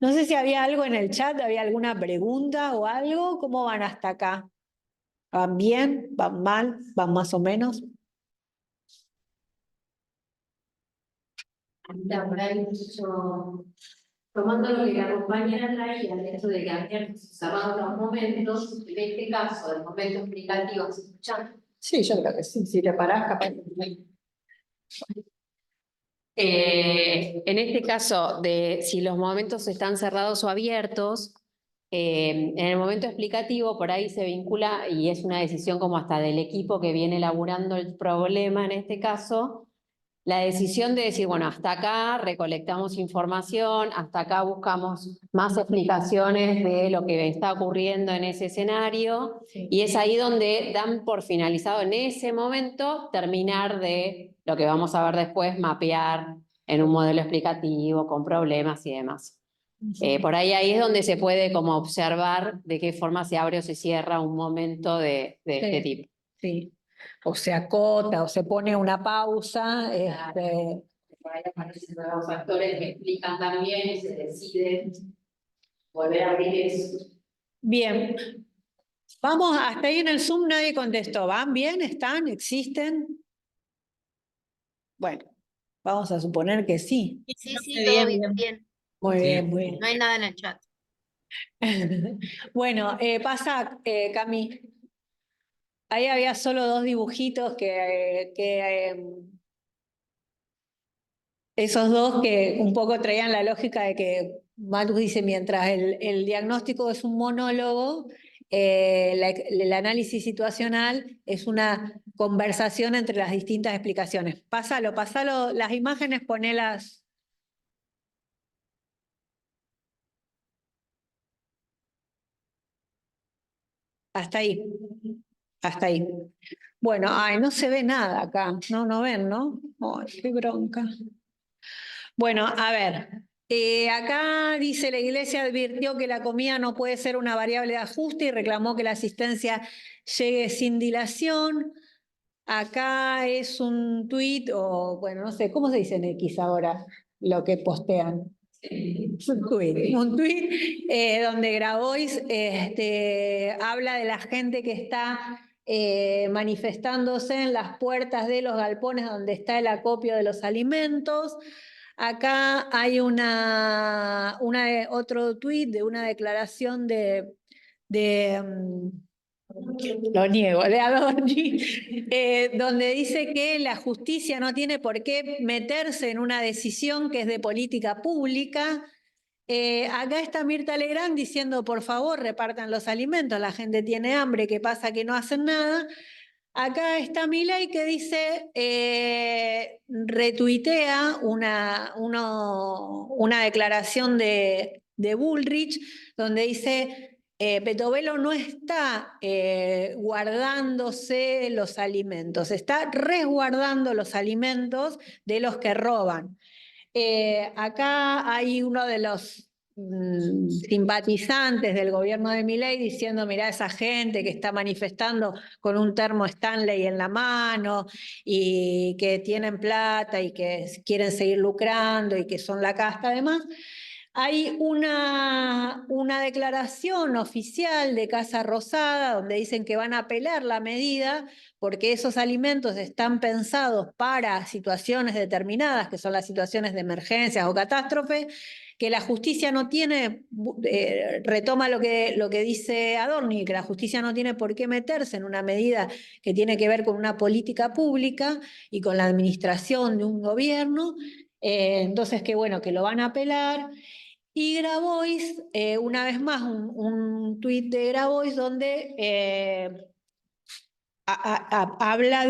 No sé si había algo en el chat, había alguna pregunta o algo. ¿Cómo van hasta acá? ¿Van bien? ¿Van mal? ¿Van más o menos? Por ahí yo, tomando lo que la compañera traía, de esto de que habían cerrado los momentos, en este caso, el momento explicativo, ¿se escuchan? Sí, yo creo que sí. Si te parás, capaz. En este caso, de si los momentos están cerrados o abiertos, en el momento explicativo por ahí se vincula y es una decisión como hasta del equipo que viene elaborando el problema en este caso, la decisión de decir, bueno, hasta acá recolectamos información, hasta acá buscamos más explicaciones de lo que está ocurriendo en ese escenario, y es ahí donde dan por finalizado en ese momento terminar de lo que vamos a ver después, mapear en un modelo explicativo con problemas y demás. Por ahí es donde se puede como observar de qué forma se abre o se cierra un momento de este Sí. tipo. Sí. O se acota o se pone una pausa. Por ahí aparecen nuevos factores que explican también y se decide volver a abrir eso. Bien. Vamos, hasta ahí en el Zoom nadie contestó. ¿Van bien? ¿Están? ¿Existen? Bueno, vamos a suponer que sí. Sí, sí, Bien, todo bien. bien. Muy Sí. bien, muy No hay nada en el chat. bien. Bueno, pasa, Cami. Ahí había solo 2 dibujitos esos 2 que un poco traían la lógica de que Malthus dice, mientras el diagnóstico es un monólogo, el análisis situacional es una conversación entre las distintas explicaciones. Pásalo, las imágenes, ponelas. Hasta ahí. Hasta ahí. Bueno, ay, no se ve nada acá. No ven, ¿no? Ay, qué bronca. Bueno, a ver, acá dice la Iglesia advirtió que la comida no puede ser una variable de ajuste y reclamó que la asistencia llegue sin dilación. Acá es un tuit, o bueno, no sé, ¿cómo se dice en X ahora lo que postean? Es un tuit donde Grabois habla de la gente que está manifestándose en las puertas de los galpones donde está el acopio de los alimentos. Acá hay otro tuit de una declaración lo niego, de Adorni, donde dice que la justicia no tiene por qué meterse en una decisión que es de política pública. Acá está Mirta Legrand diciendo, por favor, repartan los alimentos, la gente tiene hambre, ¿qué pasa que no hacen nada? Acá está Milei que dice, retuitea una declaración de Bullrich, donde dice, Petovelo no está guardándose los alimentos, está resguardando los alimentos de los que roban. Acá hay uno de los simpatizantes del gobierno de Milei diciendo, mirá esa gente que está manifestando con un termo Stanley en la mano y que tienen plata y que quieren seguir lucrando y que son la casta además. Hay una declaración oficial de Casa Rosada donde dicen que van a apelar la medida porque esos alimentos están pensados para situaciones determinadas, que son las situaciones de emergencias o catástrofe, que la justicia no tiene, retoma lo que dice Adorni, que la justicia no tiene por qué meterse en una medida que tiene que ver con una política pública y con la administración de un gobierno, entonces que bueno, que lo van a apelar. Y Grabois, una vez más, un tuit de Grabois donde habla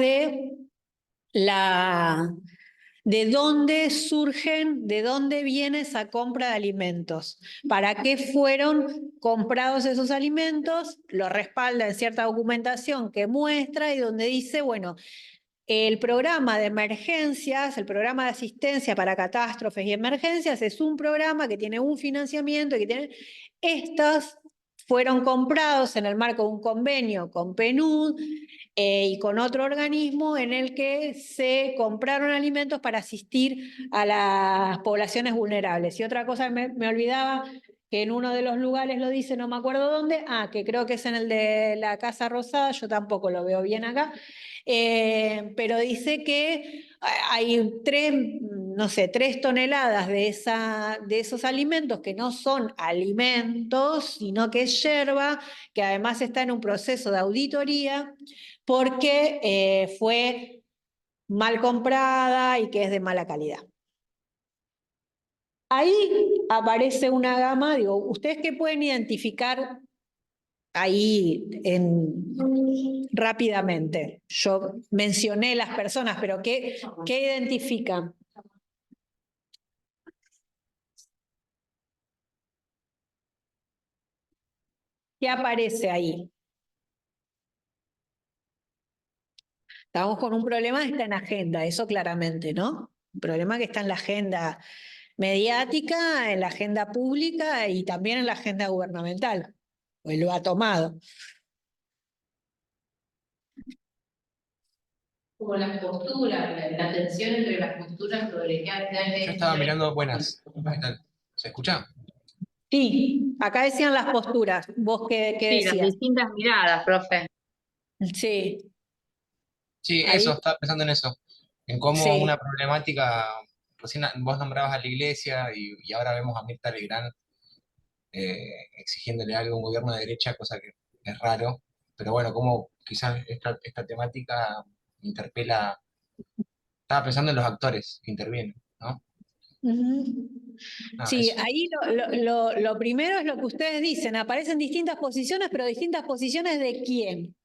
de dónde surgen, de dónde viene esa compra de alimentos, para qué fueron comprados esos alimentos, lo respalda en cierta documentación que muestra y donde dice, bueno, el programa de emergencias, el programa de asistencia para catástrofes y emergencias es un programa que tiene un financiamiento y que tiene... Estos fueron comprados en el marco de un convenio con PNUD y con otro organismo en el que se compraron alimentos para asistir a las poblaciones vulnerables. Y otra cosa me olvidaba, que en uno de los lugares lo dice, no me acuerdo dónde, que creo que es en el de la Casa Rosada, yo tampoco lo veo bien acá, pero dice que hay 3 toneladas de esos alimentos que no son alimentos, sino que es yerba, que además está en un proceso de auditoría porque fue mal comprada y que es de mala calidad. Ahí aparece una gama, digo, ¿ustedes qué pueden identificar ahí rápidamente? Yo mencioné las personas, pero ¿qué identifican? ¿Qué aparece ahí? Estamos con un problema que está en agenda, eso claramente, ¿no? Un problema que está en la agenda mediática, en la agenda pública y también en la agenda gubernamental, pues lo ha tomado. Como las posturas, la tensión entre las posturas sobre qué hacer. Yo estaba mirando, buenas, ¿qué tal? ¿Se escucha? Sí, acá decían las posturas. ¿Vos qué Sí, las decías? distintas miradas, profe. Sí, Sí, ahí, eso, estaba pensando en eso, en cómo sí. una problemática, recién vos nombrabas a la iglesia y ahora vemos a Mirta Legrand exigiéndole algo a un gobierno de derecha, cosa que es raro, pero bueno, como quizás esta temática interpela, estaba pensando en los actores que intervienen, ¿no? Ujú. Nada, Sí, eso. ahí lo primero es lo que ustedes dicen, aparecen distintas posiciones, pero distintas posiciones ¿de quién?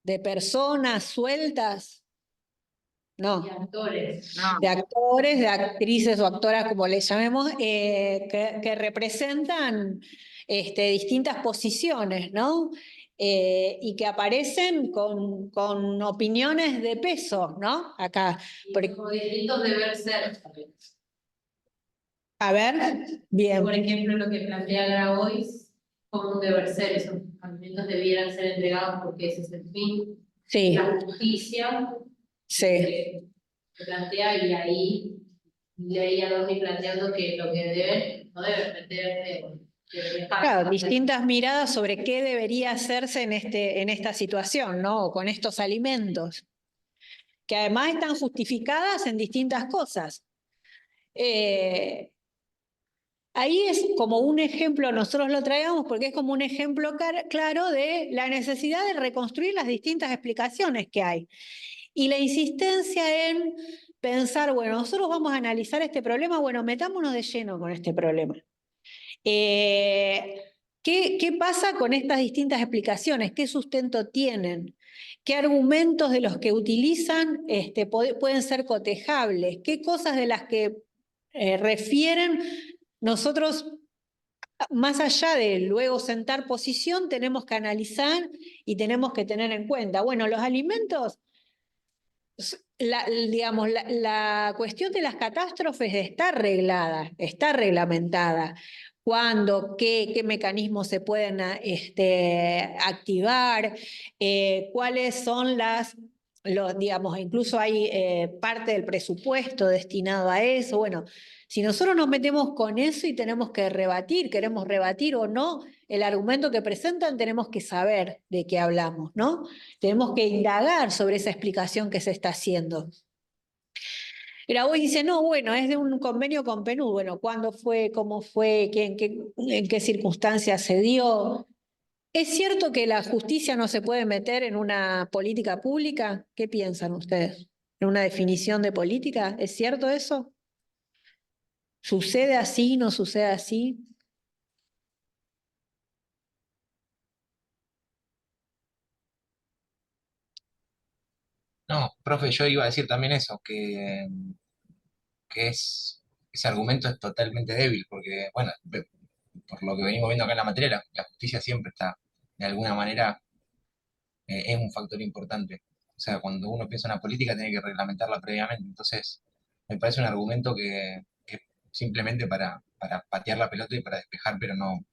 ¿De personas sueltas? No, Y actores. No, de actores, de actrices o actoras, como les llamemos, que representan distintas posiciones, ¿no? Y que aparecen con opiniones de peso, ¿no? Acá. Y como distintos deber ser. A ver, bien. Por ejemplo, lo que plantea Grabois como un deber ser, esos alimentos debieran ser entregados porque ese es el fin. Sí, La justicia sí. se plantea y ahí leía Dorni planteando que lo que deben, no deben meterse. Claro, distintas miradas sobre qué debería hacerse en esta situación, ¿no? O con estos alimentos, que además están justificadas en distintas cosas. Ahí es como un ejemplo, nosotros lo traemos porque es como un ejemplo claro de la necesidad de reconstruir las distintas explicaciones que hay. Y la insistencia en pensar, bueno, nosotros vamos a analizar este problema, bueno, metámonos de lleno con este problema. ¿Qué pasa con estas distintas explicaciones? ¿Qué sustento tienen? ¿Qué argumentos de los que utilizan pueden ser cotejables? ¿Qué cosas de las que refieren nosotros, más allá de luego sentar posición, tenemos que analizar y tenemos que tener en cuenta? Bueno, los alimentos, digamos, la cuestión de las catástrofes está arreglada, está reglamentada. ¿Cuándo, qué mecanismos se pueden activar? ¿Cuáles son digamos, incluso hay parte del presupuesto destinado a eso? Bueno, si nosotros nos metemos con eso y tenemos que rebatir, queremos rebatir o no el argumento que presentan, tenemos que saber de qué hablamos, ¿no? Tenemos que indagar sobre esa explicación que se está haciendo. Grabois dice, no, bueno, es de un convenio con PNUD. Bueno, ¿cuándo fue? ¿Cómo fue? ¿En qué circunstancias se dio? ¿Es cierto que la justicia no se puede meter en una política pública? ¿Qué piensan ustedes? ¿En una definición de política? ¿Es cierto eso? ¿Sucede así? ¿No sucede así? No, profe, yo iba a decir también eso, que ese argumento es totalmente débil, porque, bueno, por lo que venimos viendo acá en la materia, la justicia siempre está, de alguna manera, es un factor importante. O sea, cuando uno piensa en una política, tiene que reglamentarla previamente. Entonces, me parece un argumento que simplemente para patear la pelota y para despejar, pero no,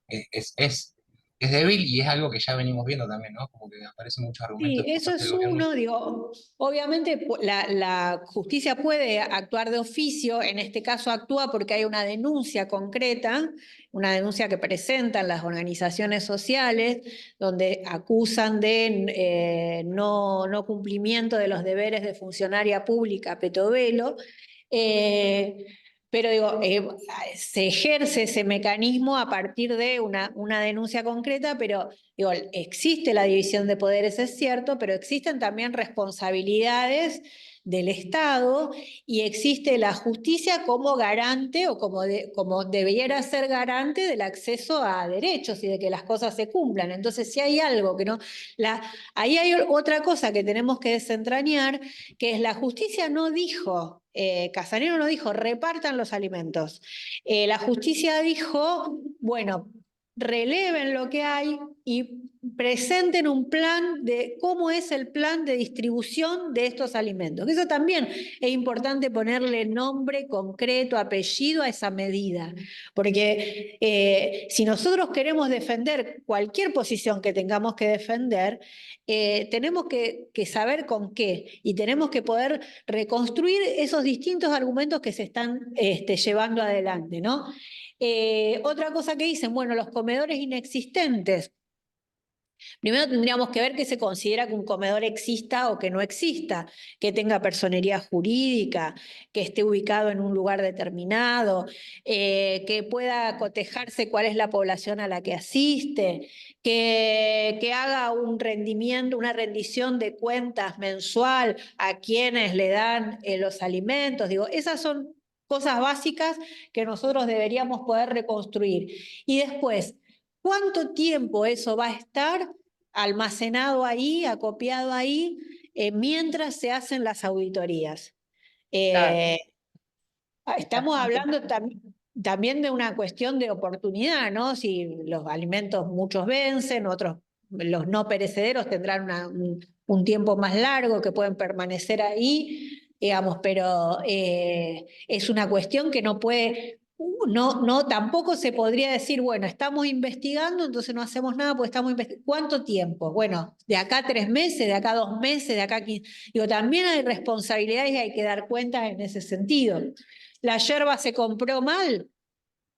es, es, es, es débil y es algo que ya venimos viendo también, ¿no? Como que aparecen muchos Sí, argumentos por eso parte del es gobierno. uno, digo, obviamente la justicia puede actuar de oficio, en este caso actúa porque hay una denuncia concreta, una denuncia que presentan las organizaciones sociales, donde acusan de no cumplimiento de los deberes de funcionaria pública Petovelo. Pero digo, se ejerce ese mecanismo a partir de una denuncia concreta, pero digo, existe la división de poderes, es cierto, pero existen también responsabilidades del Estado y existe la justicia como garante o como debiera ser garante del acceso a derechos y de que las cosas se cumplan. Entonces, si hay algo que no... Ahí hay otra cosa que tenemos que desentrañar, que es la justicia no dijo... Casanero no dijo, repartan los alimentos. La justicia dijo, bueno, releven lo que hay, y presenten un plan de cómo es el plan de distribución de estos alimentos. Eso también es importante ponerle nombre concreto, apellido a esa medida, porque si nosotros queremos defender cualquier posición que tengamos que defender, tenemos que saber con qué y tenemos que poder reconstruir esos distintos argumentos que se están llevando adelante, ¿no? Otra cosa que dicen, bueno, los comedores inexistentes. Primero tendríamos que ver qué se considera que un comedor exista o que no exista, que tenga personería jurídica, que esté ubicado en un lugar determinado, que pueda cotejarse cuál es la población a la que asiste, que haga un rendimiento, una rendición de cuentas mensual a quienes le dan los alimentos. Digo, esas son cosas básicas que nosotros deberíamos poder reconstruir. Y después, ¿cuánto tiempo eso va a estar almacenado ahí, acopiado ahí, mientras se hacen las auditorías? Estamos hablando también de una cuestión de oportunidad, ¿no? Si los alimentos muchos vencen, otros, los no perecederos tendrán un tiempo más largo que pueden permanecer ahí, digamos, pero es una cuestión que no puede... tampoco se podría decir, bueno, estamos investigando, entonces no hacemos nada porque estamos investigando. ¿Cuánto tiempo? Bueno, de acá a 3 meses, de acá a 2 meses, de acá a 15. Digo, también hay responsabilidades y hay que dar cuentas en ese sentido. ¿La yerba se compró mal?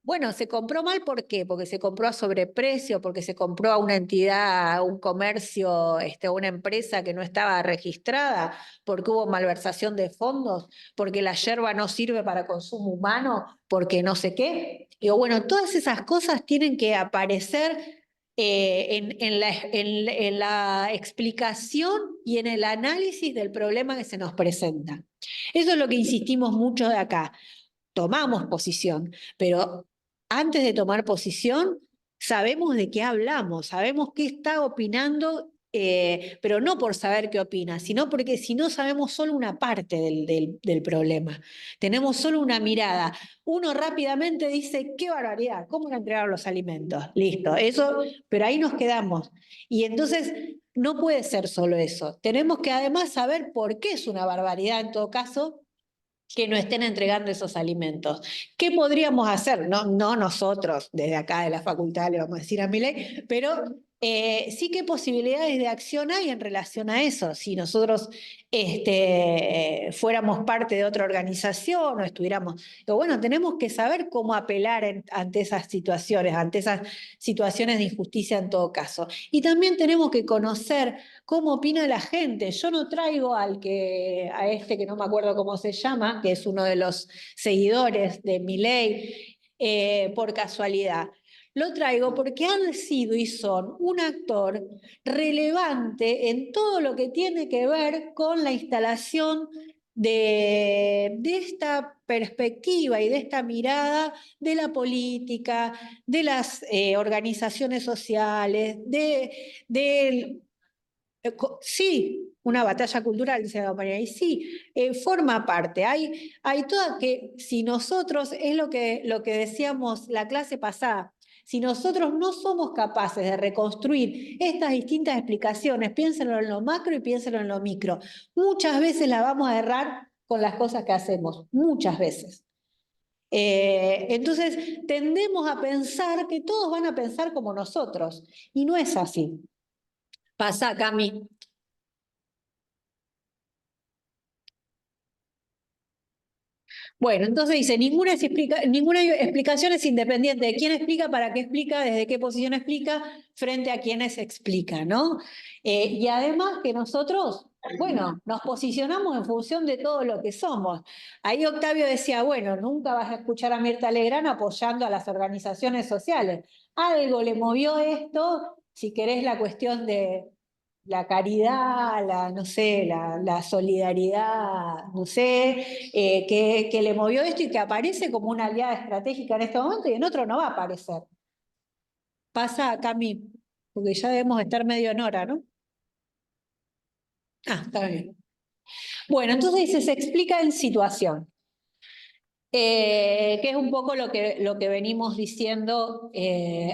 Bueno, se compró mal, ¿por qué? Porque se compró a sobreprecio, porque se compró a una entidad, a un comercio, a una empresa que no estaba registrada, porque hubo malversación de fondos, porque la yerba no sirve para consumo humano, porque no sé qué. Digo, bueno, todas esas cosas tienen que aparecer en la explicación y en el análisis del problema que se nos presenta. Eso es lo que insistimos mucho de acá. Tomamos posición, pero antes de tomar posición, sabemos de qué hablamos, sabemos qué está opinando, pero no por saber qué opina, sino porque si no sabemos solo una parte del problema, tenemos solo una mirada. Uno rápidamente dice, qué barbaridad, ¿cómo le entregaron los alimentos? Listo, eso, pero ahí nos quedamos. Y entonces no puede ser solo eso. Tenemos que además saber por qué es una barbaridad en todo caso que no estén entregando esos alimentos. ¿Qué podríamos hacer? No nosotros, desde acá de la facultad, le vamos a decir a Milei, pero sí qué posibilidades de acción hay en relación a eso. Si nosotros fuéramos parte de otra organización o estuviéramos... Pero bueno, tenemos que saber cómo apelar ante esas situaciones de injusticia en todo caso. Y también tenemos que conocer cómo opina la gente. Yo no traigo a que no me acuerdo cómo se llama, que es uno de los seguidores de Milei, por casualidad. Lo traigo porque han sido y son un actor relevante en todo lo que tiene que ver con la instalación de esta perspectiva y de esta mirada de la política, de las organizaciones sociales, sí, una batalla cultural, dice la compañera, y sí, forma parte. Hay toda que, si nosotros, es lo que decíamos la clase pasada, si nosotros no somos capaces de reconstruir estas distintas explicaciones, piénsenlo en lo macro y piénsenlo en lo micro, muchas veces la vamos a errar con las cosas que hacemos, muchas veces. Entonces, tendemos a pensar que todos van a pensar como nosotros, y no es así. Pasa, Cami. Bueno, entonces dice, ninguna explicación es independiente de quién explica, para qué explica, desde qué posición explica, frente a quienes explica, ¿no? Y además que nosotros, bueno, nos posicionamos en función de todo lo que somos. Ahí Octavio decía, bueno, nunca vas a escuchar a Mirta Legrand apoyando a las organizaciones sociales. Algo le movió esto, si querés, la cuestión de la caridad, no sé, la solidaridad, no sé, que le movió esto y que aparece como una aliada estratégica en este momento y en otro no va a aparecer. Pasa, Cami, porque ya debemos estar medio en hora, ¿no? Ah, está bien. Bueno, entonces dice, se explica en situación. que es un poco lo que venimos diciendo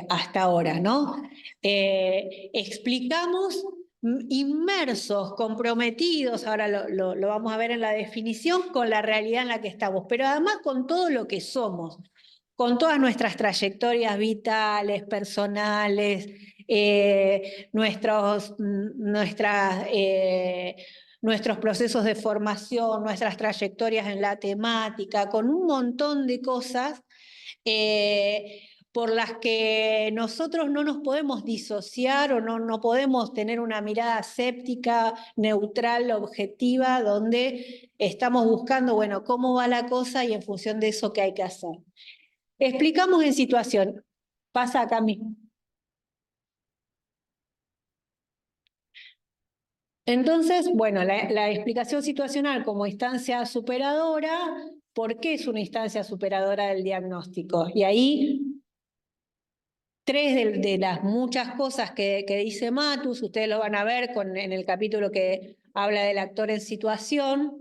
hasta ahora, ¿no? Explicamos inmersos, comprometidos, ahora lo vamos a ver en la definición, con la realidad en la que estamos, pero además con todo lo que somos, con todas nuestras trayectorias vitales, personales, nuestros procesos de formación, nuestras trayectorias en la temática, con un montón de cosas por las que nosotros no nos podemos disociar o no podemos tener una mirada aséptica, neutral, objetiva, donde estamos buscando, bueno, cómo va la cosa y en función de eso qué hay que hacer. Explicamos en situación. Pasa acá mismo. Entonces, bueno, la explicación situacional como instancia superadora, ¿por qué es una instancia superadora del diagnóstico? Y ahí, tres de las muchas cosas que dice Matus, ustedes lo van a ver en el capítulo que habla del actor en situación,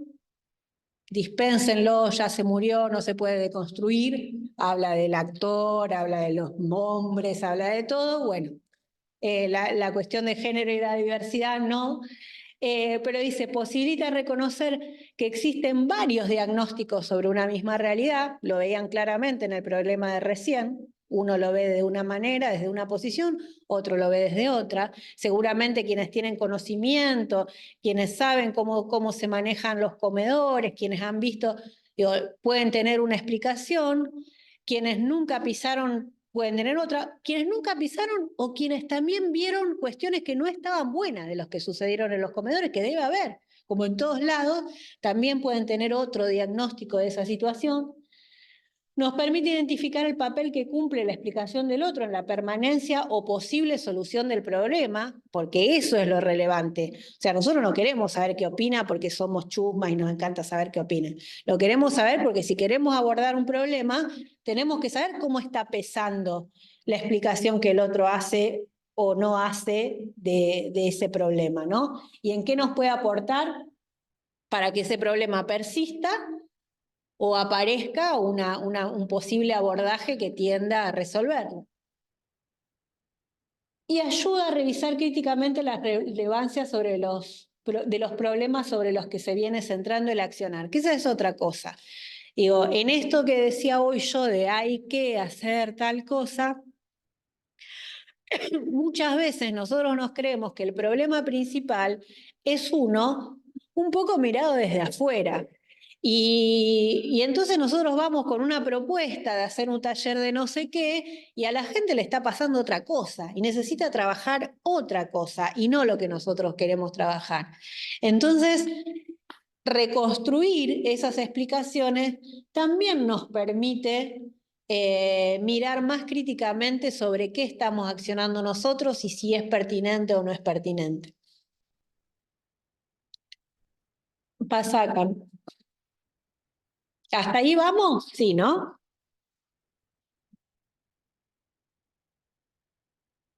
dispénsenlo, ya se murió, no se puede deconstruir, habla del actor, habla de los hombres, habla de todo, bueno, la cuestión de género y la diversidad no. Pero dice, posibilita reconocer que existen varios diagnósticos sobre una misma realidad, lo veían claramente en el problema de recién, uno lo ve de una manera, desde una posición, otro lo ve desde otra, seguramente quienes tienen conocimiento, quienes saben cómo se manejan los comedores, quienes han visto, digo, pueden tener una explicación, quienes nunca pisaron pueden tener otra, quienes nunca pisaron o quienes también vieron cuestiones que no estaban buenas de los que sucedieron en los comedores, que debe haber, como en todos lados, también pueden tener otro diagnóstico de esa situación. Nos permite identificar el papel que cumple la explicación del otro en la permanencia o posible solución del problema, porque eso es lo relevante. O sea, nosotros no queremos saber qué opina porque somos chusmas y nos encanta saber qué opina. Lo queremos saber porque si queremos abordar un problema, tenemos que saber cómo está pesando la explicación que el otro hace o no hace de ese problema, ¿no? Y en qué nos puede aportar para que ese problema persista o aparezca un posible abordaje que tienda a resolverlo. Y ayuda a revisar críticamente la relevancia de los problemas sobre los que se viene centrando el accionar, que esa es otra cosa. Digo, en esto que decía hoy yo de hay que hacer tal cosa, muchas veces nosotros nos creemos que el problema principal es un poco mirado desde afuera. Y entonces nosotros vamos con una propuesta de hacer un taller de no sé qué y a la gente le está pasando otra cosa y necesita trabajar otra cosa y no lo que nosotros queremos trabajar. Entonces, reconstruir esas explicaciones también nos permite mirar más críticamente sobre qué estamos accionando nosotros y si es pertinente o no es pertinente. Pasa acá. ¿Hasta ahí vamos? Sí, ¿no?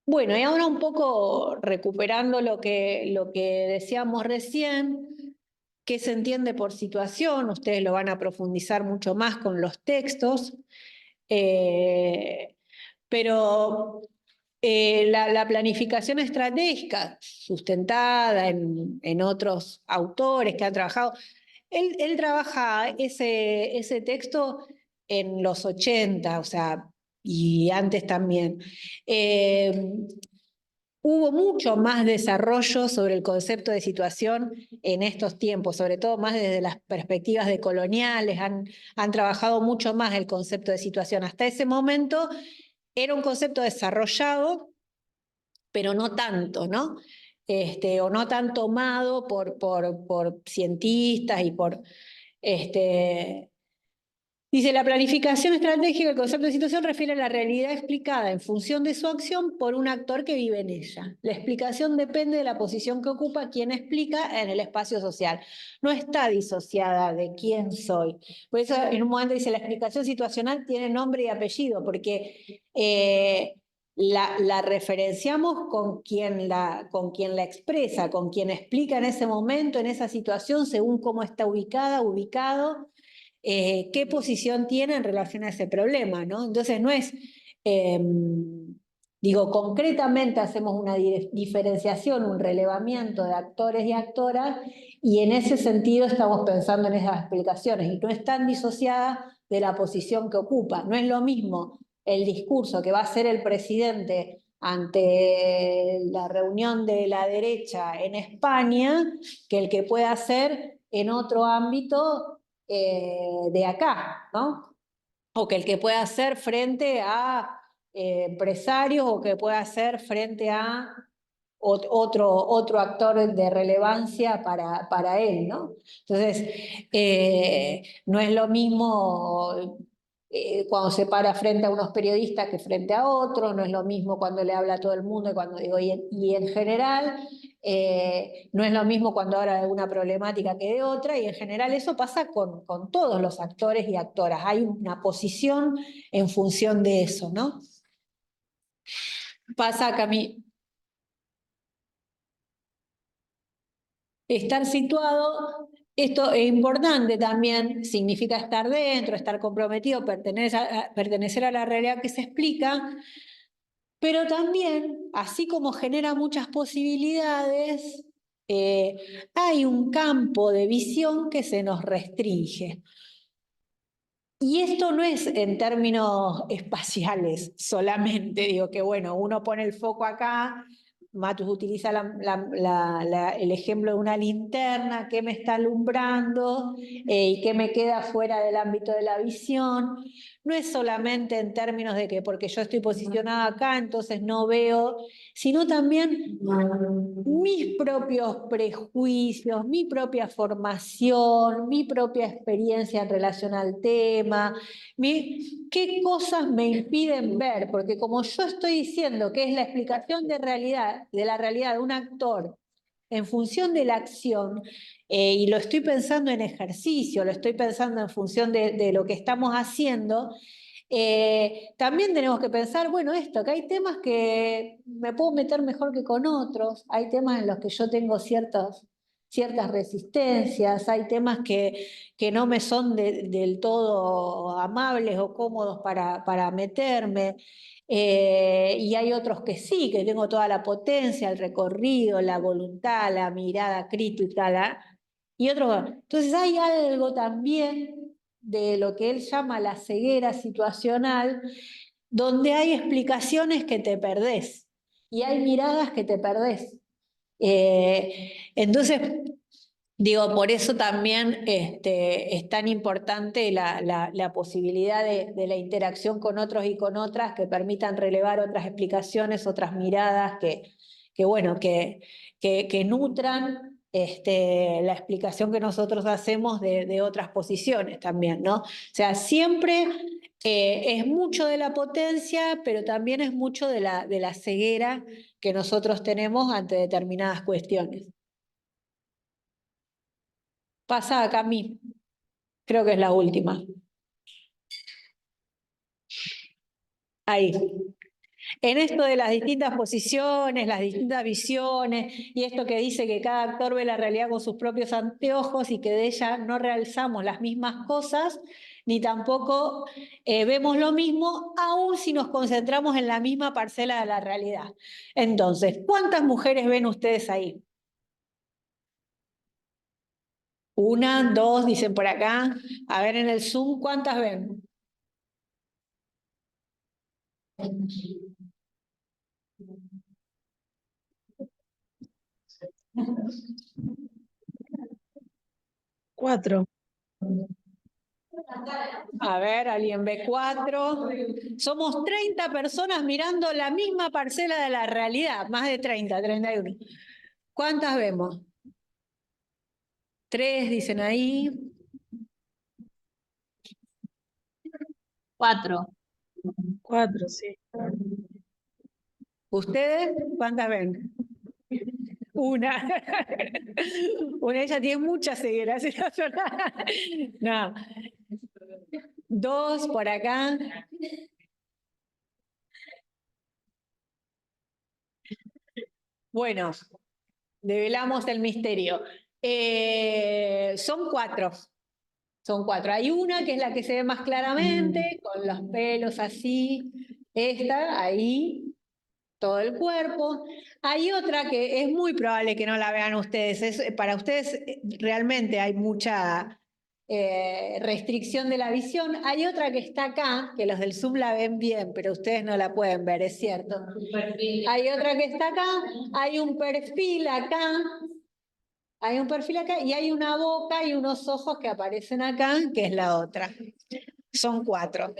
Bueno, y ahora un poco recuperando lo que decíamos recién, qué se entiende por situación, ustedes lo van a profundizar mucho más con los textos, pero la planificación estratégica sustentada en otros autores que han trabajado, él trabaja ese texto en los 80, o sea, y antes también. Hubo mucho más desarrollo sobre el concepto de situación en estos tiempos, sobre todo más desde las perspectivas decoloniales, han trabajado mucho más el concepto de situación. Hasta ese momento era un concepto desarrollado, pero no tanto, ¿no? O no tan tomado por cientistas y por... Dice, la planificación estratégica, el concepto de situación refiere a la realidad explicada en función de su acción por un actor que vive en ella. La explicación depende de la posición que ocupa quien explica en el espacio social. No está disociada de quién soy. Por eso en un momento dice, la explicación situacional tiene nombre y apellido, porque la referenciamos con quien la expresa, con quien explica en ese momento, en esa situación, según cómo está ubicada, ubicado. qué posición tiene en relación a ese problema, ¿no? Entonces no es, digo, concretamente hacemos una diferenciación, un relevamiento de actores y actoras, y en ese sentido estamos pensando en esas explicaciones, y no es tan disociada de la posición que ocupa. No es lo mismo el discurso que va a hacer el presidente ante la reunión de la derecha en España que el que pueda hacer en otro ámbito de acá, ¿no? O que el que pueda hacer frente a empresarios o que pueda hacer frente a otro actor de relevancia para él, ¿no? Entonces, no es lo mismo cuando se para frente a unos periodistas que frente a otros, no es lo mismo cuando le habla a todo el mundo y en general, no es lo mismo cuando habla de una problemática que de otra, y en general eso pasa con todos los actores y actoras. Hay una posición en función de eso, ¿no? Pasa, Cami. Estar situado, esto es importante también, significa estar dentro, estar comprometido, pertenecer a la realidad que se explica, pero también, así como genera muchas posibilidades, hay un campo de visión que se nos restringe. Y esto no es en términos espaciales solamente, digo que bueno, uno pone el foco acá. Matus utiliza el ejemplo de una linterna, qué me está alumbrando y qué me queda fuera del ámbito de la visión. No es solamente en términos de que porque yo estoy posicionada acá, entonces no veo, sino también mis propios prejuicios, mi propia formación, mi propia experiencia en relación al tema, qué cosas me impiden ver, porque como yo estoy diciendo que es la explicación de la realidad de un actor en función de la acción, y lo estoy pensando en ejercicio, lo estoy pensando en función de lo que estamos haciendo, también tenemos que pensar, bueno, que hay temas que me puedo meter mejor que con otros, hay temas en los que yo tengo ciertas resistencias, hay temas que no me son del todo amables o cómodos para meterme, y hay otros que sí, que tengo toda la potencia, el recorrido, la voluntad, la mirada crítica, y otros. Entonces hay algo también de lo que él llama la ceguera situacional, donde hay explicaciones que te perdés y hay miradas que te perdés. Entonces, digo, por eso también es tan importante la posibilidad de la interacción con otros y con otras que permitan relevar otras explicaciones, otras miradas que nutran la explicación que nosotros hacemos de otras posiciones también, ¿no? O sea, siempre es mucho de la potencia, pero también es mucho de la ceguera que nosotros tenemos ante determinadas cuestiones. Pasa acá a mí, creo que es la última. Ahí. En esto de las distintas posiciones, las distintas visiones, y esto que dice que cada actor ve la realidad con sus propios anteojos y que de ella no realizamos las mismas cosas, ni tampoco vemos lo mismo, aun si nos concentramos en la misma parcela de la realidad. Entonces, ¿cuántas mujeres ven ustedes ahí? Una, dos, dicen por acá. A ver en el Zoom, ¿cuántas ven? Cuatro. A ver, alguien ve 4. Somos 30 personas mirando la misma parcela de la realidad, más de 30, 31. ¿Cuántas vemos? 3, dicen ahí. 4. 4, sí. ¿Ustedes cuántas ven? Una. Una, ella tiene mucha ceguera. No. 2 por acá. Bueno, develamos el misterio. Son 4. Son 4. Hay una que es la que se ve más claramente, con los pelos así. Esta, ahí, todo el cuerpo. Hay otra que es muy probable que no la vean ustedes. Para ustedes realmente hay mucha restricción de la visión. Hay otra que está acá, que los del Zoom la ven bien, pero ustedes no la pueden ver, es cierto. Hay otra que está acá, hay un perfil acá. Hay un perfil acá y hay una boca y unos ojos que aparecen acá, que es la otra. Son 4.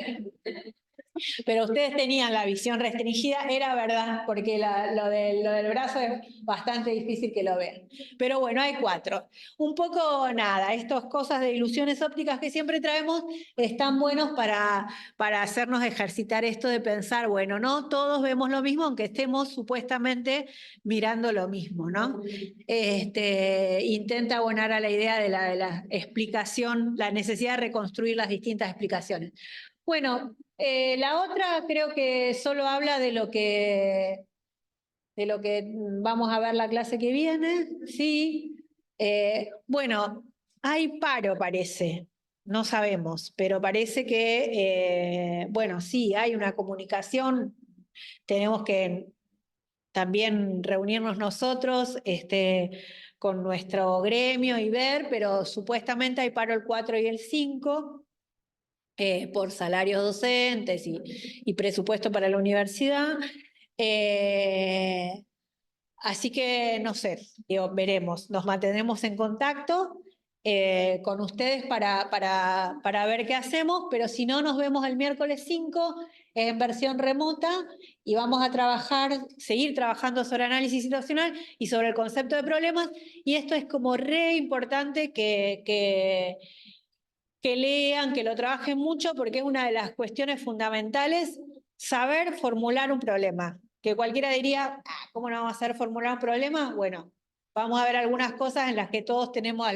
Pero ustedes tenían la visión restringida, era verdad, porque lo del brazo es bastante difícil que lo vean. Pero bueno, hay 4. Un poco nada, estas cosas de ilusiones ópticas que siempre traemos están buenos para hacernos ejercitar esto de pensar, bueno, no todos vemos lo mismo, aunque estemos supuestamente mirando lo mismo, ¿no? Intenta abonar a la idea de la explicación, la necesidad de reconstruir las distintas explicaciones. Bueno, la otra creo que solo habla de lo que vamos a ver la clase que viene, sí. Bueno, hay paro parece, no sabemos, pero parece que, bueno, sí, hay una comunicación, tenemos que también reunirnos nosotros con nuestro gremio y ver, pero supuestamente hay paro el 4 y el 5. Por salarios docentes y presupuesto para la universidad. Así que, no sé, veremos. Nos mantendremos en contacto con ustedes para ver qué hacemos, pero si no, nos vemos el miércoles 5 en versión remota y vamos a seguir trabajando sobre análisis situacional y sobre el concepto de problemas. Y esto es como re importante que lean, que lo trabajen mucho, porque es una de las cuestiones fundamentales, saber formular un problema. Que cualquiera diría, ¿cómo no vamos a saber formular un problema? Bueno, vamos a ver algunas cosas en las que todos tenemos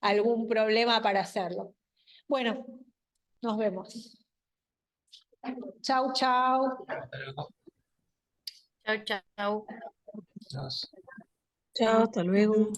algún problema para hacerlo. Bueno, nos vemos. Chau, chau. Hasta luego. Chau, chau. Adiós. Chao, hasta luego.